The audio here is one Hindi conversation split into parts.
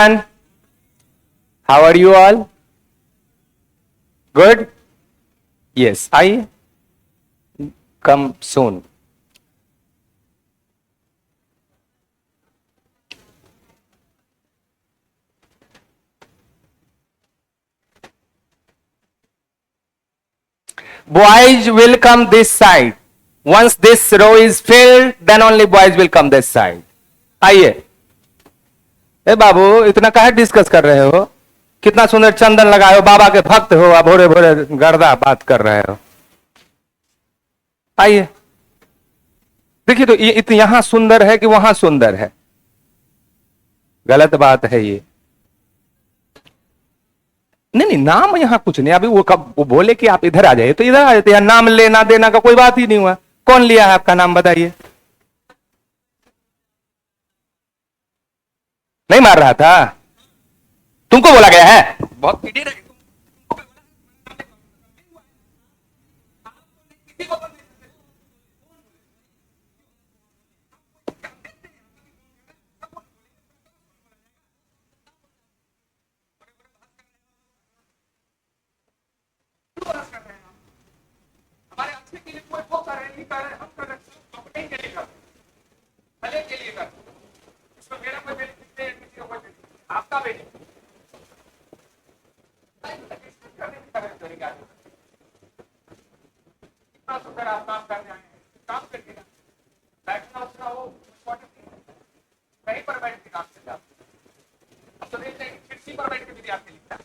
And how are you all? Good? Yes, I come soon. Boys will come this side. Once this row is filled, then only boys will come this side. आइए। ए बाबू, इतना काहे डिस्कस कर रहे हो? कितना सुंदर चंदन लगाए हो, बाबा के भक्त हो, अब भोरे भोरे गर्दा बात कर रहे हो। आइए। देखिए तो ये यहां सुंदर है कि वहां सुंदर है? गलत बात है ये। नहीं नहीं, नाम यहां कुछ नहीं। अभी वो बोले कि आप इधर आ जाइए तो इधर आ जाते हैं। नाम लेना देना का कोई बात ही नहीं हुआ। कौन लिया है आपका नाम, बताइए? नहीं मार रहा था? तुमको बोला गया है? बहुत पीढ़ी रही। हमारे अच्छे के लिए कोई वो कर रहे नहीं कर रहे, हम कर रहे अपने के लिए कर, भले के लिए कर। इसमें मेरा कोई बेनिफिट नहीं है, किसी का कोई बेनिफिट, आपका बेनिफिट। इतना सुंदर आप काम कर रहे हैं, काम करके ना बैठना उठना हो कहीं पर बैठ के काम से जाओ। अब तो देखते हैं खिड़की पर बैठ के विद्यार्थी लिखता है।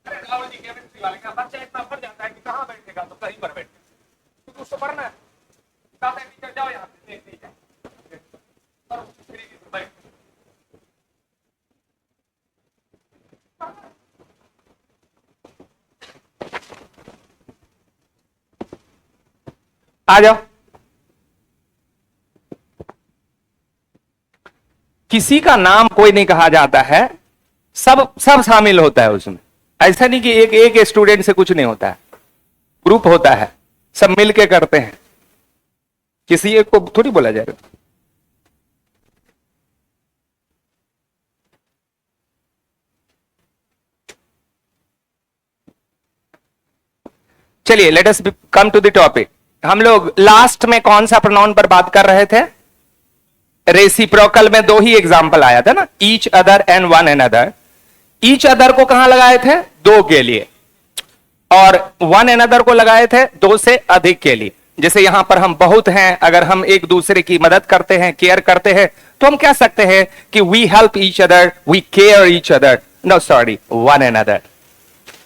अरे राहुल जी केमिस्ट्री वाले का बच्चा इतना पढ़ जाता है कि कहाँ बैठेगा, तो कहीं पर बैठे, क्योंकि उसको पढ़ना है। कहते हैं टीचर जाओ यहाँ पे देख लीजिए और खिड़की पर बैठ। आ जाओ। किसी का नाम कोई नहीं कहा जाता है, सब सब शामिल होता है उसमें। ऐसा नहीं कि एक एक स्टूडेंट से कुछ नहीं होता है, ग्रुप होता है, सब मिलके करते हैं। किसी एक को थोड़ी बोला जाएगा। चलिए, let us come to the topic. हम लोग लास्ट में कौन सा प्रोनाउन पर बात कर रहे थे? रेसिप्रोकल में दो ही एग्जाम्पल आया था ना, each other and one another. Each other को कहां लगाए थे? दो के लिए, और वन एन अदर को लगाए थे दो से अधिक के लिए। जैसे यहां पर हम बहुत हैं, अगर हम एक दूसरे की मदद करते हैं, केयर करते हैं, तो हम कह सकते हैं कि we help each other, we care each other. No sorry, one another,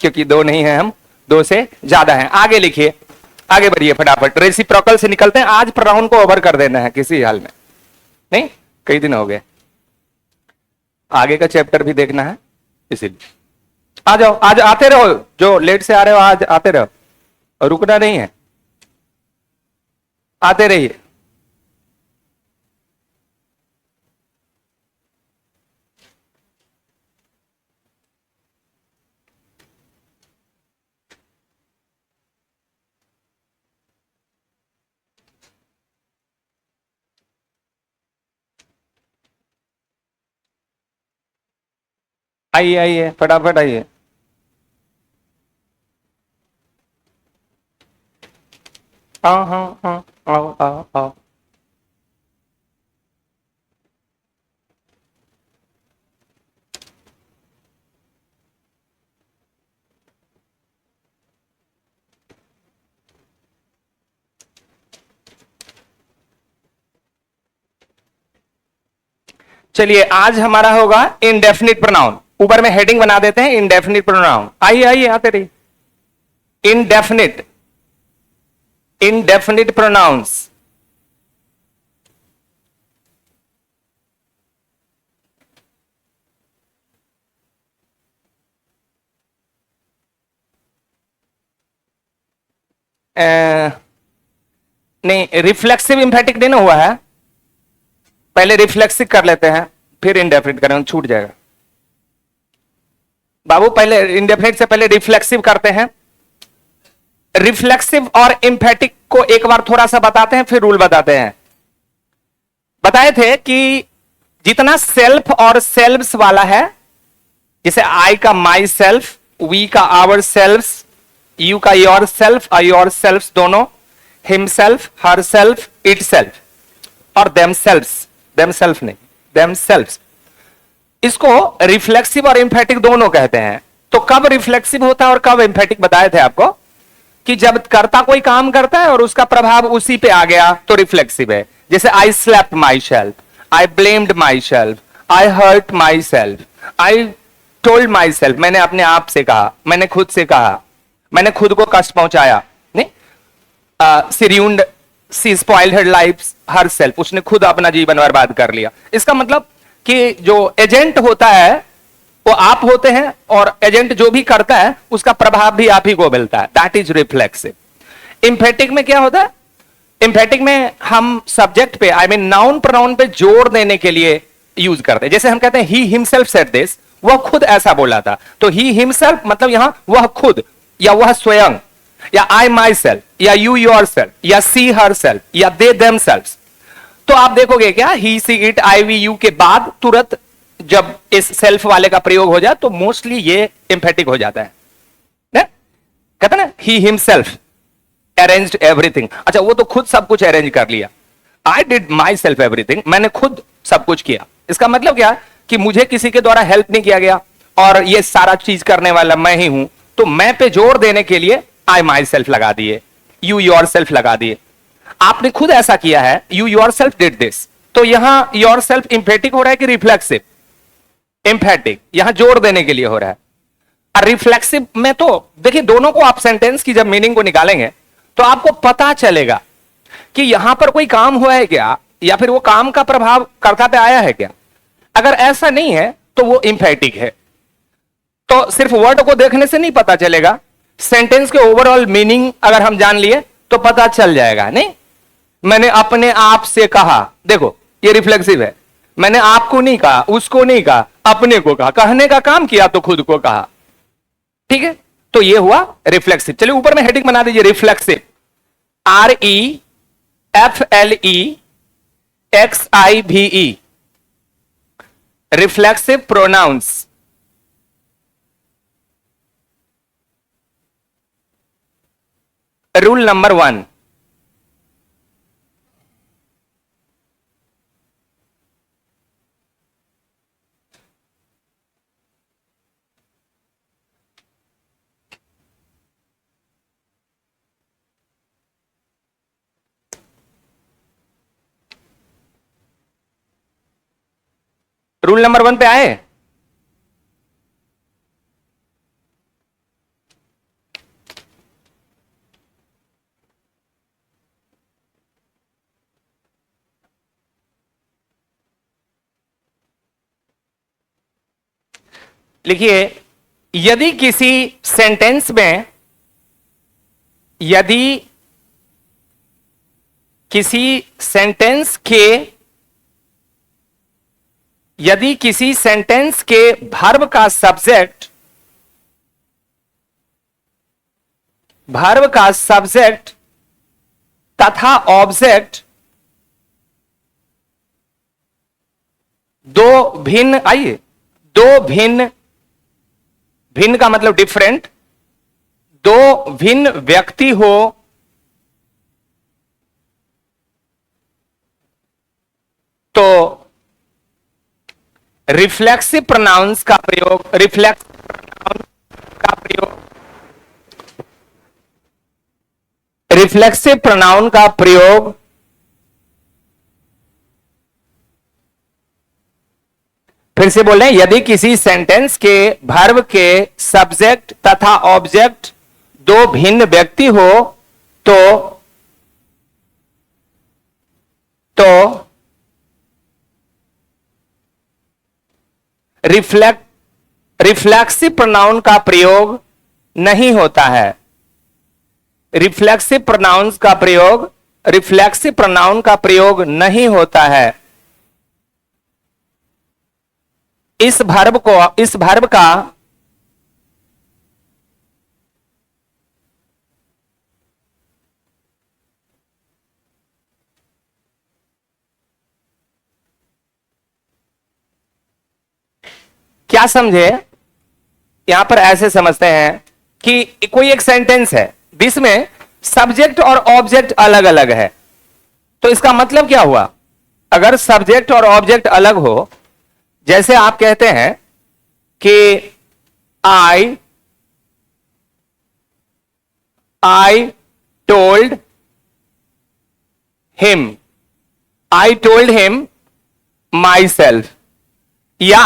क्योंकि दो नहीं है, हम दो से ज्यादा हैं। आगे लिखिए, आगे बढ़िए फटाफट। रेसिप्रोकल से निकलते हैं। आज प्रोनाउन को ओवर कर देना है किसी हाल में, नहीं कई दिन हो गए। आगे का चैप्टर भी देखना है, इसीलिए आ जाओ। आज आते रहो, जो लेट से आ रहे हो आज आते रहो, और रुकना नहीं है, आते रहिए। आइए आइए फटाफट आइए। हाँ हाँ हाँ, आओ आओ आओ। चलिए, आज हमारा होगा इनडेफिनिट प्रोनाउन। ऊपर में हेडिंग बना देते हैं, इनडेफिनिट प्रोनाउन। आइए आइए, आते रहिए। Indefinite, indefinite pronouns. नहीं, रिफ्लेक्सिव इंफेटिक नहीं ना हुआ है। पहले रिफ्लेक्सिव कर लेते हैं, फिर इंडेफिनिट करेंगे, छूट जाएगा। बाबू, पहले इंडेफिनिट से पहले रिफ्लेक्सिव करते हैं। रिफ्लेक्सिव और इंफेटिक को एक बार थोड़ा सा बताते हैं, फिर रूल बताते हैं। बताए थे कि जितना सेल्फ और सेल्व्स वाला है, जैसे आई का माई सेल्फ, वी का आवर सेल्व्स, यू का योर सेल्फ और योर सेल्फ दोनों, himself, her self, it self और देम सेल्फ्स, देम सेल्फ नहीं, देम सेल्फ्स। इसको रिफ्लेक्सिव और इंफेटिक दोनों कहते हैं। तो कब रिफ्लेक्सिव होता है और कब इंफेटिक बताए थे आपको, कि जब कर्ता कोई काम करता है और उसका प्रभाव उसी पे आ गया तो रिफ्लेक्सिव है। जैसे I slapped myself, I blamed myself, I hurt myself, I told myself, मैंने अपने आप से कहा, मैंने खुद से कहा, मैंने खुद को कष्ट पहुंचाया। नहीं, she ruined, she spoiled her life herself, उसने खुद अपना जीवन बर्बाद कर लिया। इसका मतलब कि जो एजेंट होता है वो आप होते हैं और एजेंट जो भी करता है उसका प्रभाव भी आप ही को मिलता है। That is reflexive. इंफेटिक में क्या होता है, इंफेटिक में हम सब्जेक्ट पे, आई मीन नाउन प्रोनाउन पे जोर देने के लिए यूज करते हैं। जैसे हम कहते हैं ही हिमसेल्फ सेड दिस, वह खुद ऐसा बोला था, तो ही हिमसेल्फ मतलब यहां वह खुद या वह स्वयं, या आई माई सेल्फ, या यू योर सेल्फ, या सी हर सेल्फ, या दे देम सेल्फ। तो आप देखोगे क्या, he she it I we you के बाद तुरंत जब इस सेल्फ वाले का प्रयोग हो जाए तो मोस्टली ये इंफेटिक हो जाता है ना? कहते ना ही हिमसेल्फ अरेंज्ड एवरीथिंग। अच्छा, वो तो खुद सब कुछ अरेंज कर लिया। I did my self everything, मैंने खुद सब कुछ किया। इसका मतलब क्या कि मुझे किसी के द्वारा हेल्प नहीं किया गया और ये सारा चीज करने वाला मैं ही हूं। तो मैं पे जोर देने के लिए आई माई सेल्फ लगा दिए, यू योर सेल्फ लगा दिए। आपने खुद ऐसा किया है, you your self did this. तो यहां योर सेल्फ इंफेटिक हो रहा है कि रिफ्लेक्सिव? इंफेटिक, यहां जोर देने के लिए हो रहा है। और रिफ्लेक्सिव में तो देखिए, दोनों को आप सेंटेंस की जब मीनिंग को निकालेंगे तो आपको पता चलेगा कि यहां पर कोई काम हुआ है क्या, या फिर वो काम का प्रभाव कर्ता पे आया है क्या। अगर ऐसा नहीं है तो वो इंफेटिक है। तो सिर्फ वर्ड को देखने से नहीं पता चलेगा, सेंटेंस के ओवरऑल मीनिंग अगर हम जान लिए तो पता चल जाएगा। नहीं, मैंने अपने आप से कहा, देखो ये रिफ्लेक्सिव है। मैंने आपको नहीं कहा, उसको नहीं कहा, अपने को कहा। कहने का काम किया तो खुद को कहा। ठीक है, तो ये हुआ रिफ्लेक्सिव। चलिए ऊपर में हेडिंग बना दीजिए, reflexive, REFLEXIVE, reflexive pronouns. Rule number 1, rule number 1 पे आए। लिखिए, यदि किसी सेंटेंस में, यदि किसी सेंटेंस के, यदि किसी सेंटेंस के वर्ब का सब्जेक्ट, वर्ब का सब्जेक्ट तथा ऑब्जेक्ट दो भिन्न, आइए, दो भिन्न, भिन्न का मतलब डिफरेंट, दो भिन्न व्यक्ति हो तो रिफ्लेक्सिव प्रोनाउंस का प्रयोग, रिफ्लेक्सिव प्रोनाउन का प्रयोग, रिफ्लेक्सिव प्रोनाउन का प्रयोग फिर से बोल रहे हैं, यदि किसी सेंटेंस के वर्ब के सब्जेक्ट तथा ऑब्जेक्ट दो भिन्न व्यक्ति हो तो रिफ्लेक्सिव प्रोनाउन का प्रयोग नहीं होता है। रिफ्लेक्सिव प्रोनाउंस का प्रयोग, रिफ्लेक्सिव प्रोनाउन का प्रयोग नहीं होता है। इस वर्ब का क्या समझे? यहां पर ऐसे समझते हैं कि कोई एक सेंटेंस है जिसमें सब्जेक्ट और ऑब्जेक्ट अलग अलग है, तो इसका मतलब क्या हुआ? अगर सब्जेक्ट और ऑब्जेक्ट अलग हो, जैसे आप कहते हैं कि I told him my self, या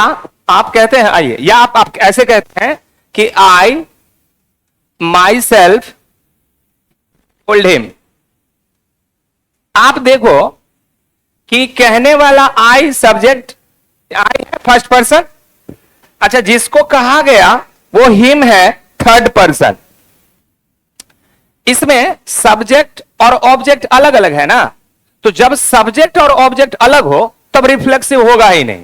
आप कहते हैं, आइए, या आप ऐसे कहते हैं कि आई माई सेल्फ टोल्ड हिम। आप देखो कि कहने वाला आई सब्जेक्ट, आई है फर्स्ट पर्सन, अच्छा जिसको कहा गया वो हिम है थर्ड पर्सन। इसमें सब्जेक्ट और ऑब्जेक्ट अलग अलग है ना, तो जब सब्जेक्ट और ऑब्जेक्ट अलग हो तब रिफ्लेक्सिव होगा ही नहीं।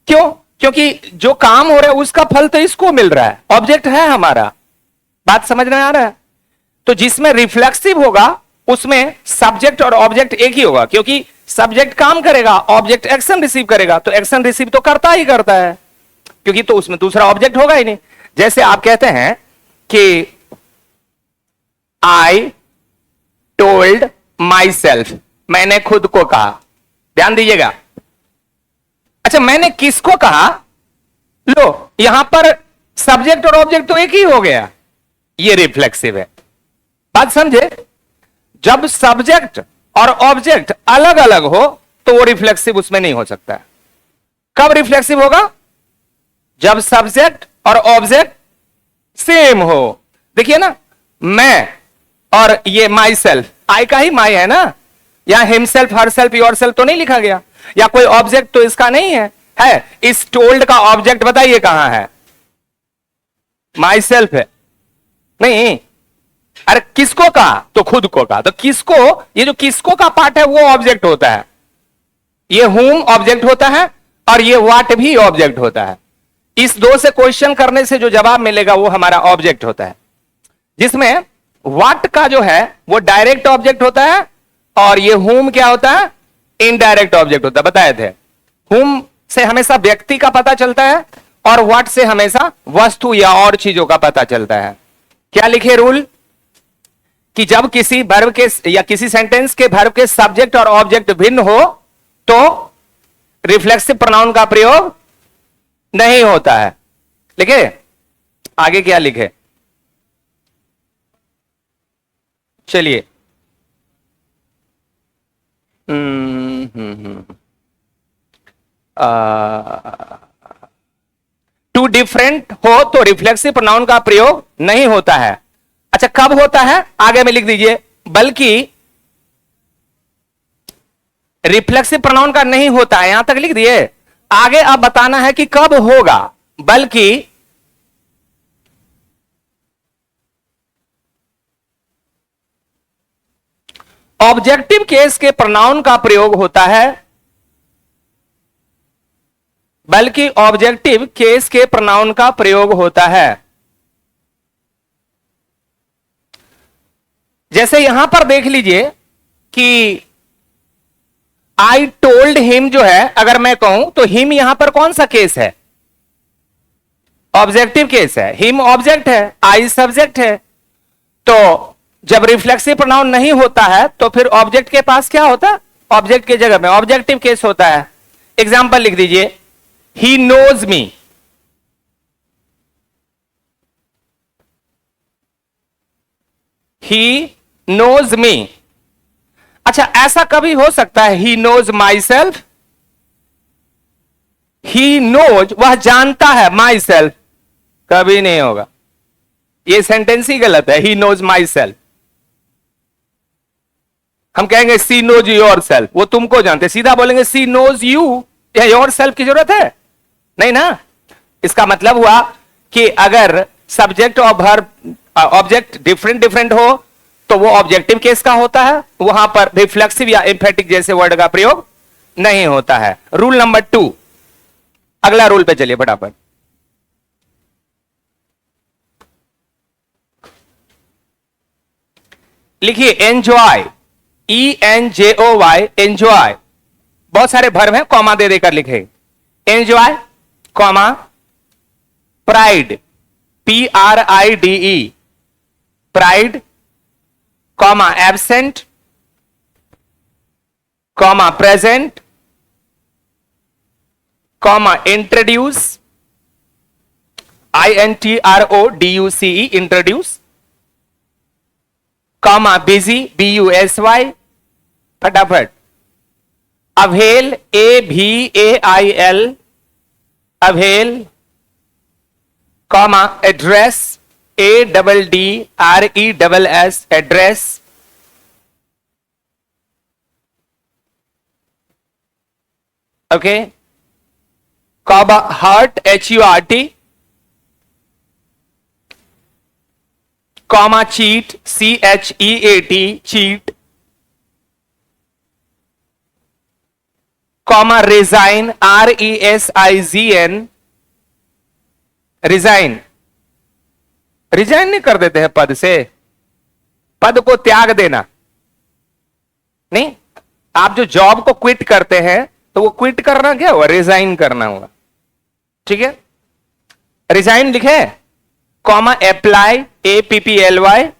क्यों? क्योंकि जो काम हो रहा है उसका फल तो इसको मिल रहा है, ऑब्जेक्ट है हमारा। बात समझ में आ रहा है? तो जिसमें रिफ्लेक्सिव होगा उसमें सब्जेक्ट और ऑब्जेक्ट एक ही होगा, क्योंकि सब्जेक्ट काम करेगा, ऑब्जेक्ट एक्शन रिसीव करेगा, तो एक्शन रिसीव तो करता ही करता है, क्योंकि तो उसमें दूसरा ऑब्जेक्ट होगा ही नहीं। जैसे आप कहते हैं कि आई टोल्ड माई सेल्फ, मैंने खुद को कहा। ध्यान दीजिएगा, अच्छा मैंने किसको कहा? लो, यहां पर सब्जेक्ट और ऑब्जेक्ट तो एक ही हो गया, ये रिफ्लेक्सिव है। बात समझे? जब सब्जेक्ट और ऑब्जेक्ट अलग अलग हो तो वो रिफ्लेक्सिव उसमें नहीं हो सकता है। कब रिफ्लेक्सिव होगा? जब सब्जेक्ट और ऑब्जेक्ट सेम हो। देखिए ना, मैं और ये माई सेल्फ, आई का ही माई है ना, यहां him self, her self, your self तो नहीं लिखा गया, या कोई ऑब्जेक्ट तो इसका नहीं है। इस टोल्ड का ऑब्जेक्ट बताइए कहां है? माई सेल्फ है नहीं। अरे किसको कहा? तो खुद को कहा। तो किसको, ये जो किसको का पार्ट है वो ऑब्जेक्ट होता है, ये हुम ऑब्जेक्ट होता है, और ये व्हाट भी ऑब्जेक्ट होता है। इस दो से क्वेश्चन करने से जो जवाब मिलेगा वो हमारा ऑब्जेक्ट होता है, जिसमें व्हाट का जो है वो डायरेक्ट ऑब्जेक्ट होता है, और ये हुम क्या होता है? इनडायरेक्ट ऑब्जेक्ट होता है। बताए थे, हुम से हमेशा व्यक्ति का पता चलता है, और व्हाट से हमेशा वस्तु या और चीजों का पता चलता है। क्या लिखे रूल? कि जब किसी वर्ब के या किसी सेंटेंस के वर्ब के सब्जेक्ट और ऑब्जेक्ट भिन्न हो तो रिफ्लेक्सिव प्रोनाउन का प्रयोग नहीं होता है। लिखे? आगे क्या लिखे? चलिए, टू डिफरेंट हो तो रिफ्लेक्सिव प्रोनाउन का प्रयोग नहीं होता है। अच्छा, कब होता है? आगे में लिख दीजिए, बल्कि रिफ्लेक्सिव प्रोनाउन का नहीं होता है, यहां तक लिख दिए। आगे अब बताना है कि कब होगा, बल्कि ऑब्जेक्टिव केस के प्रोनाउन का प्रयोग होता है, बल्कि ऑब्जेक्टिव केस के प्रोनाउन का प्रयोग होता है। जैसे यहां पर देख लीजिए कि आई टोल्ड हिम जो है, अगर मैं कहूं तो हिम यहां पर कौन सा केस है? ऑब्जेक्टिव केस है। हिम ऑब्जेक्ट है, आई सब्जेक्ट है। तो जब रिफ्लेक्सिव प्रोनाउन नहीं होता है तो फिर ऑब्जेक्ट के पास क्या होता है? ऑब्जेक्ट की जगह में ऑब्जेक्टिव केस होता है। एग्जाम्पल लिख दीजिए, he knows me. He knows me. अच्छा, ऐसा कभी हो सकता है he knows myself? He knows, वह जानता है, माई सेल्फ कभी नहीं होगा, ये सेंटेंस ही गलत है। ही नोज माई सेल्फ, हम कहेंगे सी नोज योर सेल्फ, वो तुमको जानते। सीधा बोलेंगे सी नोज यू, या योर सेल्फ की जरूरत है नहीं ना। इसका मतलब हुआ कि अगर सब्जेक्ट और वर्ब ऑब्जेक्ट डिफरेंट डिफरेंट हो तो वो ऑब्जेक्टिव केस का होता है, वहां पर रिफ्लेक्सिव या एम्फेटिक जैसे वर्ड का प्रयोग नहीं होता है। Rule number 2। अगला रूल पे चलिए फटाफट। लिखिए एंजॉय, ENJOY, एंजॉय। बहुत सारे वर्ब हैं, कॉमा दे देकर लिखे। Enjoy, comma, pride, PRIDE, pride, comma absent, comma present, comma introduce, INTRODUCE, introduce, comma busy, BUSY, फटाफट, avail, AVAIL, avail, comma address, ADDRESS, address, okay, comma hurt, HURT, comma cheat, CHEAT, cheat, comma resign, RESIGN, resign, resign नहीं कर देते हैं पद से, पद को त्याग देना नहीं। आप जो जॉब को क्विट करते हैं तो वो क्विट करना क्या हुआ, रिजाइन करना हुआ, ठीक है। रिजाइन लिखे, कॉमा अप्लाई, APPLY,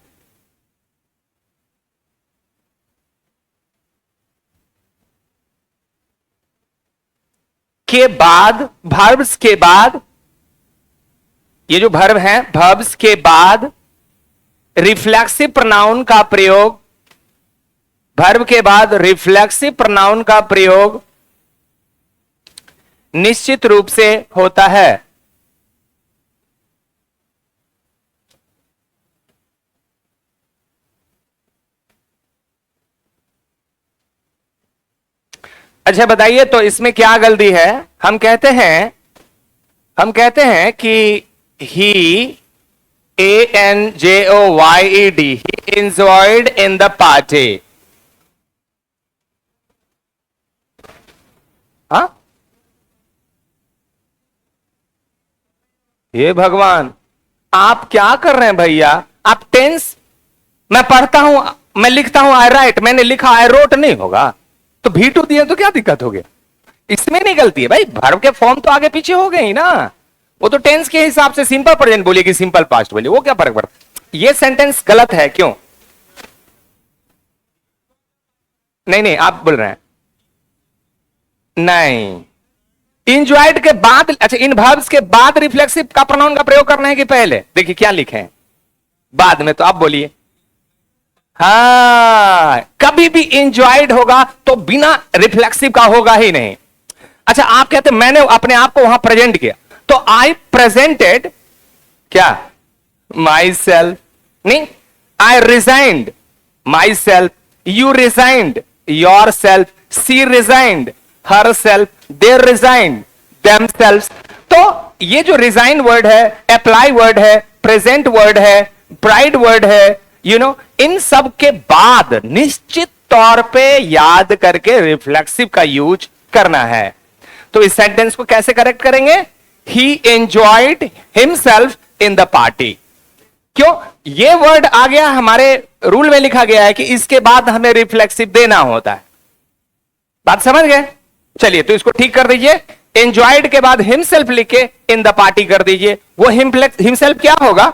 के बाद, वर्ब्स के बाद, ये जो वर्ब है वर्ब्स के बाद रिफ्लेक्सिव प्रोनाउन का प्रयोग, वर्ब के बाद रिफ्लेक्सिव प्रोनाउन का प्रयोग निश्चित रूप से होता है। अच्छा बताइए तो इसमें क्या गलती है। हम कहते हैं कि he, ANJOYED, he enjoyed in the party। हाँ, ये भगवान आप क्या कर रहे हैं भैया। आप टेंस, मैं पढ़ता हूं, मैं लिखता हूं आई राइट, मैंने लिखा आई रोट नहीं होगा तो V2 दिए तो क्या दिक्कत हो गया, इसमें नहीं गलती है भाई। वर्ब के फॉर्म तो आगे पीछे हो गए ही ना, वो तो टेंस के हिसाब से सिंपल प्रेजेंट बोलिए कि सिंपल पास्ट बोलिए, वो क्या फर्क पड़ता। ये सेंटेंस गलत है क्यों, नहीं आप बोल रहे हैं नहीं। इंजॉयड के बाद, अच्छा इन वर्ब्स के बाद रिफ्लेक्सिव का प्रोनाउन का प्रयोग करना है कि पहले। देखिए क्या लिखे हैं बाद में, तो आप बोलिए। हाँ, कभी भी इंजॉयड होगा तो बिना रिफ्लेक्सिव का होगा ही नहीं। अच्छा आप कहते मैंने अपने आप को वहां प्रेजेंट किया, तो आई प्रेजेंटेड क्या माई सेल्फ, नहीं I resigned myself, you resigned yourself, she resigned herself, they resigned themselves. तो ये जो रिजाइन वर्ड है, अप्लाई वर्ड है, प्रेजेंट वर्ड है, प्राइड वर्ड है, इन सब के बाद निश्चित तौर पे याद करके रिफ्लेक्सिव का यूज करना है। तो इस सेंटेंस को कैसे करेक्ट करेंगे, ही enjoyed himself in the party. क्यों, ये वर्ड आ गया हमारे रूल में, लिखा गया है कि इसके बाद हमें रिफ्लेक्सिव देना होता है। बात समझ गए। चलिए तो इसको ठीक कर दीजिए, एंजॉयड के बाद हिमसेल्फ लिख के इन द पार्टी कर दीजिए। वो हिमसेल्फ क्या होगा,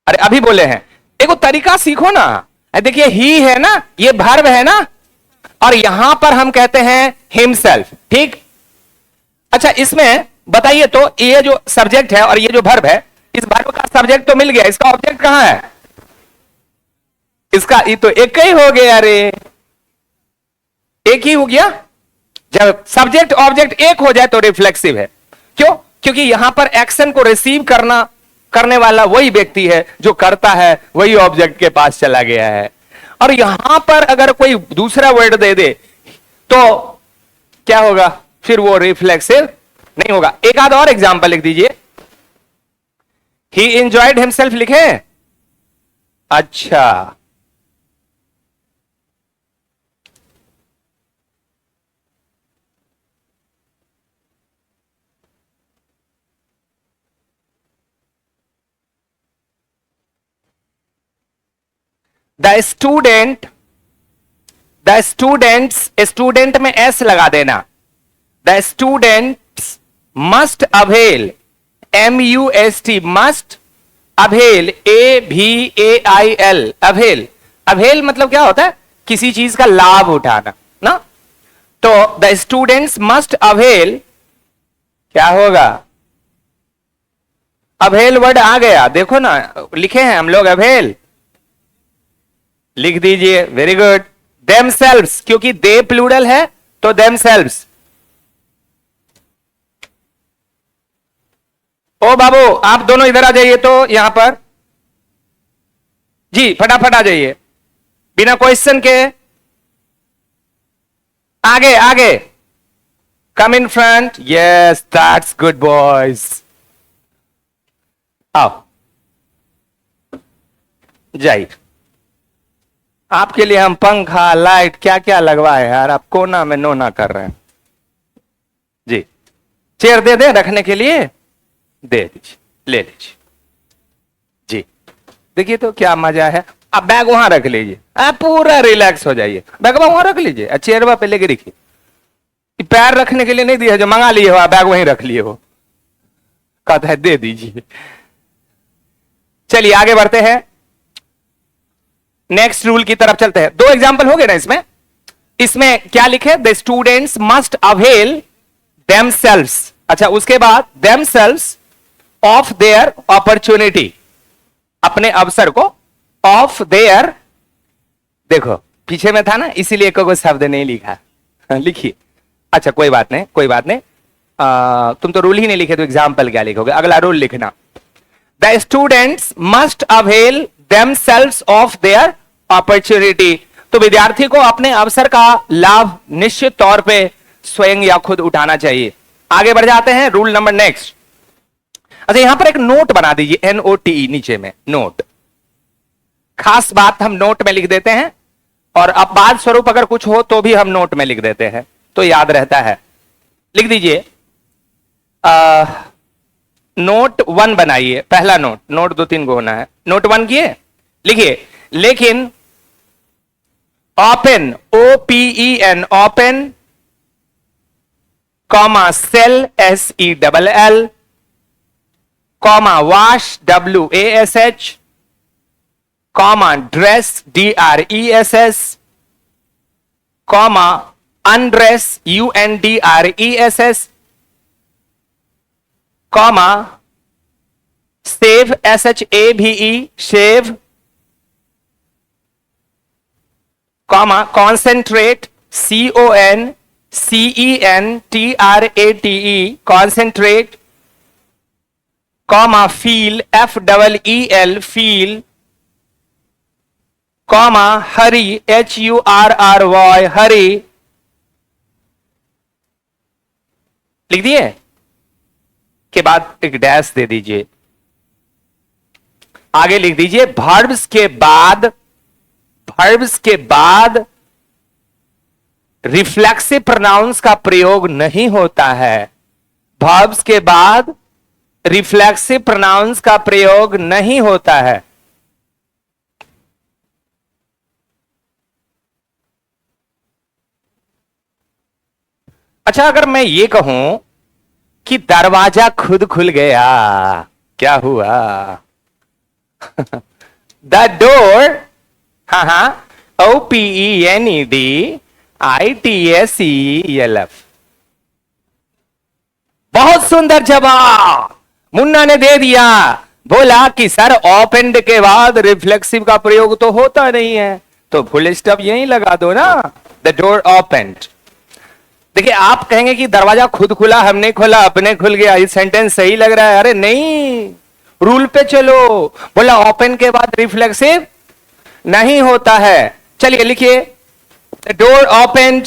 अरे अभी बोले हैं, एक तरीका सीखो ना। देखिए ही है ना, ये वर्ब है ना, और यहां पर हम कहते हैं हिमसेल्फ, ठीक। अच्छा इसमें बताइए तो ये जो सब्जेक्ट है और ये जो वर्ब है, इस वर्ब का सब्जेक्ट तो मिल गया, इसका ऑब्जेक्ट कहां है, इसका ये तो एक ही हो गया। अरे एक ही हो गया, जब सब्जेक्ट ऑब्जेक्ट एक हो जाए तो रिफ्लेक्सिव है। क्यों, क्योंकि यहां पर एक्शन को रिसीव करने वाला वही व्यक्ति है, जो करता है वही ऑब्जेक्ट के पास चला गया है। और यहां पर अगर कोई दूसरा वर्ड दे दे तो क्या होगा, फिर वो रिफ्लेक्सिव नहीं होगा। एक आध और एग्जांपल लिख दीजिए, ही एंजॉयड हिमसेल्फ लिखे। अच्छा द स्टूडेंट्स, स्टूडेंट में एस लगा देना, the students must avail MUST must, avail AVAIL, avail. Avail मतलब क्या होता है? किसी चीज का लाभ उठाना ना। तो द स्टूडेंट्स मस्ट अवेल, क्या होगा? अवेल वर्ड आ गया, देखो ना, लिखे हैं हम लोग अवेल, लिख दीजिए। Very good. देमसेल्व्स, क्योंकि दे प्लूरल है तो देमसेल्व्स। ओ बाबू, आप दोनों इधर आ जाइए तो यहां पर जी, फटाफट आ जाइए बिना क्वेश्चन के। आगे आगे, come in front. Yes, that's good boys. आओ जाइए। आपके लिए हम पंखा लाइट क्या क्या लगवाए यार, आप कोना में नोना कर रहे हैं जी। चेयर दे दें रखने के लिए? दे दीजिए, ले लीजिए जी। देखिए तो क्या मजा है। अब बैग वहां रख लीजिए, आप पूरा रिलैक्स हो जाइए। बैग वहां रख लीजिए, चेयर पे लेके रखिए। पैर रखने के लिए नहीं दिया, जो मंगा लिए हो आप, बैग वहीं रख लिए हो, कहता है दे दीजिए। चलिए आगे बढ़ते हैं, नेक्स्ट रूल की तरफ चलते हैं। 2 एग्जाम्पल हो गए ना इसमें। इसमें क्या लिखे? The students must avail themselves. अच्छा, उसके बाद देमसेल्व्स ऑफ देयर अपॉर्चुनिटी, अपने अवसर को, ऑफ देयर, देखो पीछे में था ना, इसीलिए कोई शब्द नहीं लिखा, लिखिए। अच्छा कोई बात नहीं, कोई बात नहीं। तुम तो रूल ही नहीं लिखे तो एग्जाम्पल क्या लिखोगे? अगला रूल लिखना, the students must avail themselves of their opportunity. तो विद्यार्थी को अपने अवसर का लाभ निश्चित तौर पे स्वयं या खुद उठाना चाहिए। आगे बढ़ जाते हैं, रूल नंबर नेक्स्ट। अच्छा, यहां पर एक नोट बना दीजिए, NOTE, नीचे में नोट। खास बात हम नोट में लिख देते हैं, और अब बाद स्वरूप अगर कुछ हो तो भी हम नोट में लिख देते हैं, तो याद रहता है। लिख दीजिए, नोट 1 बनाइए। पहला नोट, नोट 2-3 को होना है। नोट 1 किए, लिखिए, लेकिन open, OPEN, open, comma sell, SELL, comma wash, WASH, comma dress, DRESS, comma undress, UNDRESS, comma shave, SHAVE, shave, comma concentrate, CONCENTRATE, concentrate, comma feel, FEEL, feel, comma hurry, HURRY, hurry. लिख दिए? के बाद एक डैश दे दीजिए। आगे लिख दीजिए, वर्ब्स के बाद, वर्ब्स के बाद रिफ्लेक्सिव प्रोनाउंस का प्रयोग नहीं होता है। वर्ब्स के बाद रिफ्लेक्सिव प्रोनाउंस का प्रयोग नहीं होता है। अच्छा, अगर मैं ये कहूं कि दरवाजा खुद खुल गया, क्या हुआ? द डोर, हाँ, OPENEDITSELF। बहुत सुंदर जवाब मुन्ना ने दे दिया। बोला कि सर ओपेंड के बाद रिफ्लेक्सिव का प्रयोग तो होता नहीं है, तो फुल स्टॉप यहीं लगा दो ना, द डोर ओपेंड। देखिए, आप कहेंगे कि दरवाजा खुद खुला, हमने खोला, अपने खुल गया, ये सेंटेंस सही लग रहा है। अरे नहीं, रूल पे चलो। बोला ओपन के बाद रिफ्लेक्सिव नहीं होता है। चलिए लिखिए, the door opened,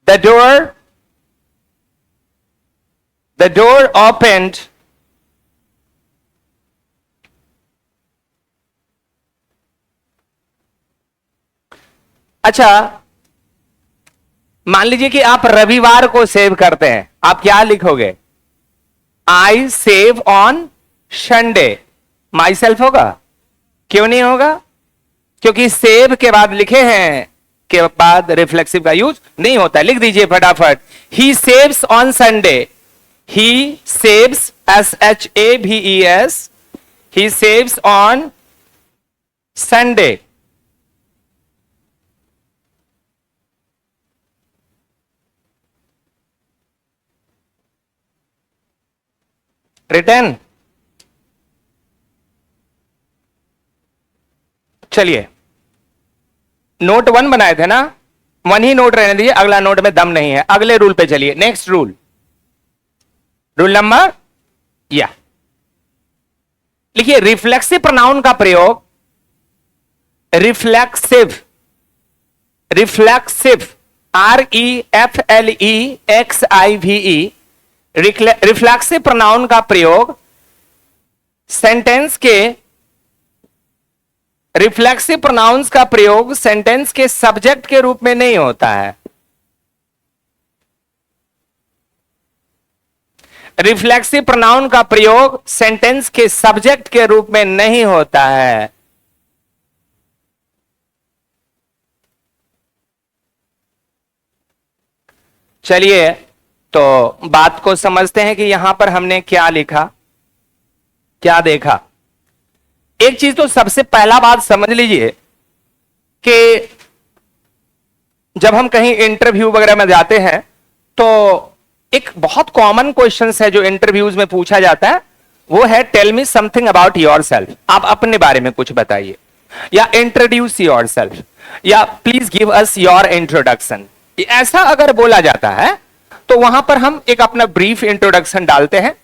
the door opened, अच्छा, मान लीजिए कि आप रविवार को सेव करते हैं, आप क्या लिखोगे? I save on Sunday. My self होगा? क्यों नहीं होगा? क्योंकि सेव के बाद लिखे हैं के बाद रिफ्लेक्सिव का यूज नहीं होता है। लिख दीजिए फटाफट, ही saves on Sunday, he saves, SHAVES, he saves on Sunday. Written. चलिए, नोट 1 बनाए थे ना, 1 ही नोट रहने दीजिए, अगला नोट में दम नहीं है। अगले रूल पे चलिए, नेक्स्ट रूल, रूल नंबर या लिखिए, रिफ्लेक्सिव प्रोनाउन का प्रयोग, reflexive, reflexive, REFLEXIVE, reflexive pronoun का प्रयोग सेंटेंस के, रिफ्लेक्सिव प्रोनाउंस का प्रयोग सेंटेंस के सब्जेक्ट के रूप में नहीं होता है। रिफ्लेक्सिव प्रोनाउन का प्रयोग सेंटेंस के सब्जेक्ट के रूप में नहीं होता है। चलिए तो बात को समझते हैं कि यहां पर हमने क्या लिखा, क्या देखा। एक चीज तो सबसे पहला बात समझ लीजिए कि जब हम कहीं इंटरव्यू वगैरह में जाते हैं तो एक बहुत कॉमन क्वेश्चन है जो इंटरव्यूज में पूछा जाता है, वो है tell me something about yourself, आप अपने बारे में कुछ बताइए, या इंट्रोड्यूस योरसेल्फ, या please give us your introduction. ऐसा अगर बोला जाता है तो वहां पर हम एक अपना ब्रीफ इंट्रोडक्शन डालते हैं,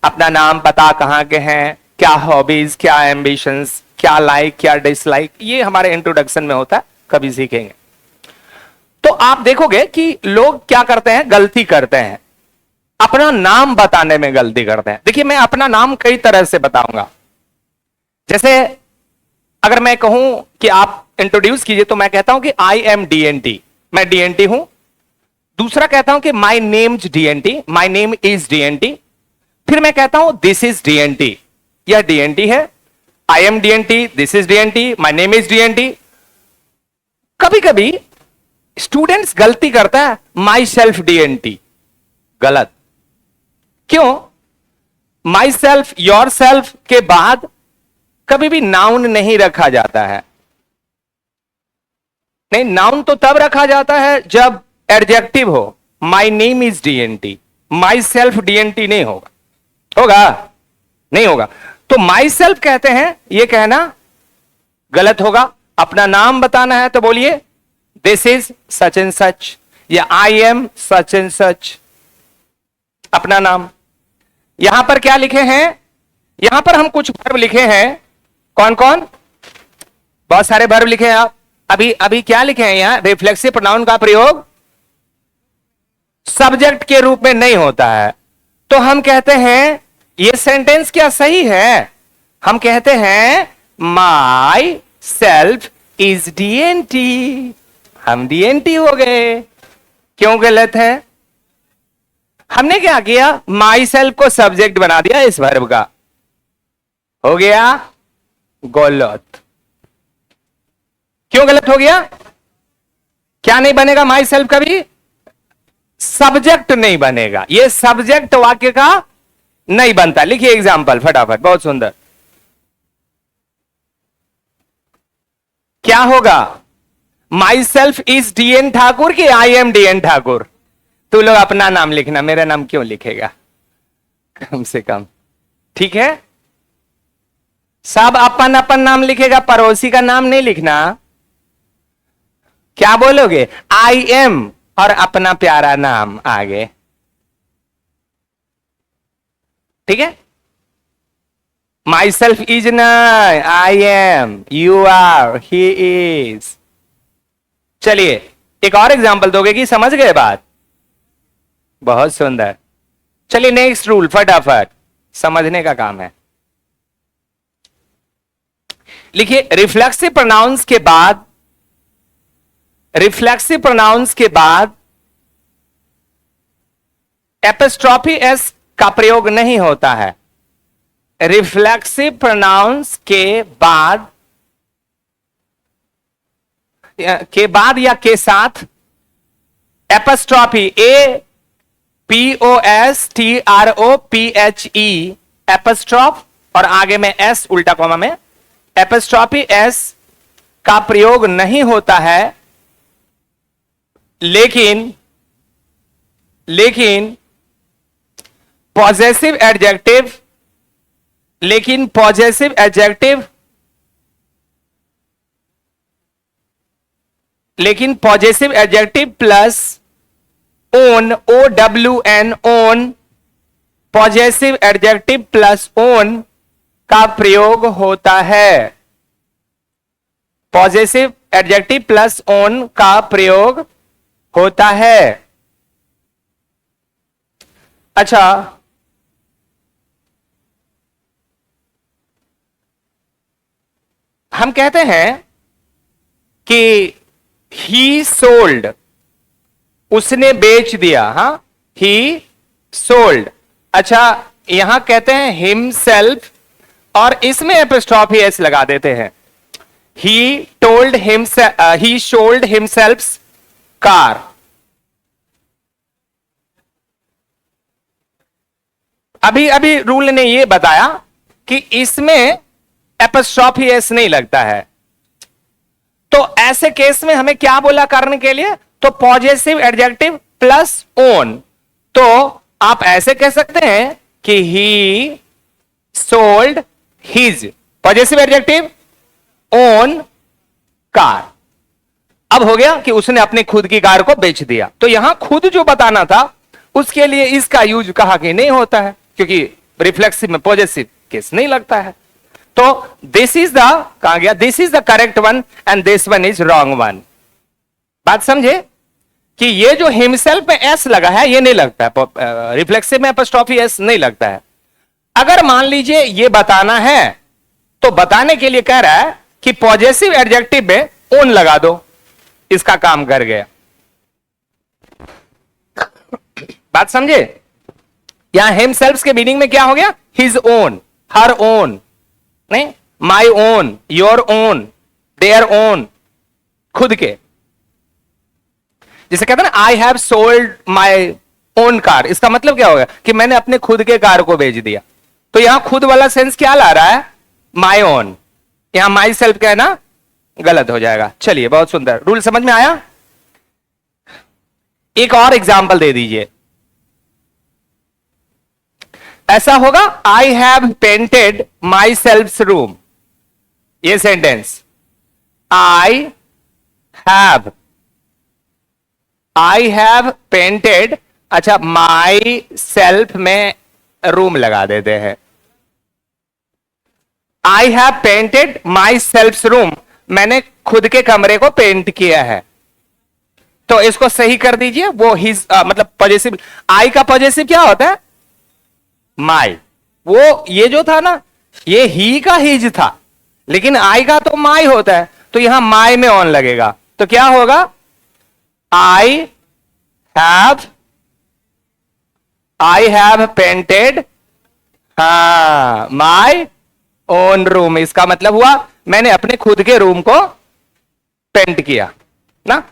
अपना नाम, पता, कहां के हैं, क्या हॉबीज, क्या एम्बिशंस, क्या लाइक, क्या डिसलाइक, ये हमारे इंट्रोडक्शन में होता है, कभी सीखेंगे। तो आप देखोगे कि लोग क्या करते हैं, गलती करते हैं, अपना नाम बताने में गलती करते हैं। देखिए, मैं अपना नाम कई तरह से बताऊंगा। जैसे अगर मैं कहूं कि आप इंट्रोड्यूस कीजिए तो मैं कहता हूं कि आई एम DNT, मैं DNT हूं। दूसरा कहता हूं कि my name DNT, my name is DNT। फिर मैं कहता हूं दिस इज DNT, यह DNT है, I am DNT, this is DNT, my name is DNT। कभी कभी स्टूडेंट्स गलती करता है, माई सेल्फ DNT, गलत। क्यों? माई सेल्फ, योर सेल्फ के बाद कभी भी नाउन नहीं रखा जाता है। नहीं, नाउन तो तब रखा जाता है जब एडजेक्टिव हो। My name is DNT, my self DNT नहीं होगा, होगा नहीं होगा। तो माई सेल्फ कहते हैं, यह कहना गलत होगा। अपना नाम बताना है तो बोलिए this is such and such, या I am such and such, अपना नाम। यहां पर क्या लिखे हैं, यहां पर हम कुछ वर्ब लिखे हैं। कौन कौन? बहुत सारे वर्ब लिखे हैं आप। अभी अभी क्या लिखे हैं यहां, रिफ्लेक्सिव प्रोनाउन का प्रयोग सब्जेक्ट के रूप में नहीं होता है। तो हम कहते हैं ये सेंटेंस क्या सही है? हम कहते हैं माई सेल्फ इज DNT, हम DNT हो गए। क्यों गलत है? हमने क्या किया, माई सेल्फ को सब्जेक्ट बना दिया इस वर्ब का, हो गया गलत। क्यों गलत हो गया? क्या नहीं बनेगा माई सेल्फ, कभी सब्जेक्ट नहीं बनेगा, ये सब्जेक्ट वाक्य का नहीं बनता। लिखिए एग्जाम्पल फटाफट, बहुत सुंदर। क्या होगा, my self is DN Thakur की आई एम DN ठाकुर? तू लोग अपना नाम लिखना, मेरा नाम क्यों लिखेगा, कम से कम, ठीक है? सब अपन अपन नाम लिखेगा, पड़ोसी का नाम नहीं लिखना। क्या बोलोगे, आई एम और अपना प्यारा नाम आगे, ठीक है? माई सेल्फ इज न, I am, you are, he is. चलिए एक और एग्जांपल दोगे कि समझ गए बात? बहुत सुंदर। चलिए नेक्स्ट रूल, फटाफट समझने का काम है। लिखिए, रिफ्लेक्सिव प्रोनाउंस के बाद, रिफ्लेक्सिव प्रोनाउंस के बाद एपोस्ट्रोफी एस का प्रयोग नहीं होता है। रिफ्लेक्सिव प्रोनाउंस के बाद के बाद या के साथ apostrophe, A P O S T R O P H E, apostrophe, और आगे में एस उल्टा कॉमा में, एपस्ट्रॉफी एस का प्रयोग नहीं होता है, लेकिन पॉजेसिव एडजेक्टिव, लेकिन पॉजेसिव एडजेक्टिव, लेकिन possessive adjective plus own, O W N, own, possessive adjective plus own का प्रयोग होता है, पॉजेसिव एडजेक्टिव प्लस ओन का प्रयोग होता है। अच्छा, हम कहते हैं कि ही सोल्ड, उसने बेच दिया, हा, ही सोल्ड। अच्छा, यहां कहते हैं हिमसेल्फ, और इसमें एपस्ट्रॉफी एस लगा देते हैं, he told himself, he sold himself car. अभी अभी रूल ने यह बताया कि इसमें एपस्ट्रॉफी एस नहीं लगता है, तो ऐसे केस में हमें क्या बोला करने के लिए, तो पॉजेसिव एडजेक्टिव प्लस ओन। तो आप ऐसे कह सकते हैं कि ही sold his, possessive adjective own car. अब हो गया कि उसने अपने खुद की कार को बेच दिया, तो यहां खुद जो बताना था उसके लिए इसका यूज कहा कि नहीं होता है, क्योंकि रिफ्लेक्सिव में पॉजेसिव केस नहीं लगता है। तो दिस इज द, कहा गया this is the correct one and this one is wrong one. बात समझे कि ये जो हिमसेल्फ में एस लगा है ये नहीं लगता है, रिफ्लेक्सिव में एपस्ट्रॉफी एस नहीं लगता है। अगर मान लीजिए ये बताना है तो बताने के लिए कह रहा है कि पॉजेसिव एडजेक्टिव में ओन लगा दो, इसका काम कर गया। बात समझे, यहां हिमसेल्फ के मीनिंग में क्या हो गया, हिज ओन, हर ओन, नहीं, my own, your own, their own, खुद के। जिसे कहते हैं ना I have sold my own car, इसका मतलब क्या हो गया कि मैंने अपने खुद के कार को बेच दिया। तो यहां खुद वाला सेंस क्या ला रहा है, माई ओन, यहां माई सेल्फ कहना गलत हो जाएगा। चलिए, बहुत सुंदर, रूल समझ में आया। एक और एग्जाम्पल दे दीजिए। ऐसा होगा, I have painted my self room, ये सेंटेंस, आई हैव पेंटेड, अच्छा, माई सेल्फ में रूम लगा देते हैं, I have painted my self room, मैंने खुद के कमरे को पेंट किया है। तो इसको सही कर दीजिए, वो हिज मतलब पॉजेसिव, आई का पॉजेसिव क्या होता है, माई। वो ये जो था ना, ये ही का हिज था, लेकिन आई का तो माई होता है, तो यहां माई में ऑन लगेगा, तो क्या होगा, आई हैव पेंटेड, हाँ, माई ओन रूम, इसका मतलब हुआ मैंने अपने खुद के रूम को पेंट किया ना।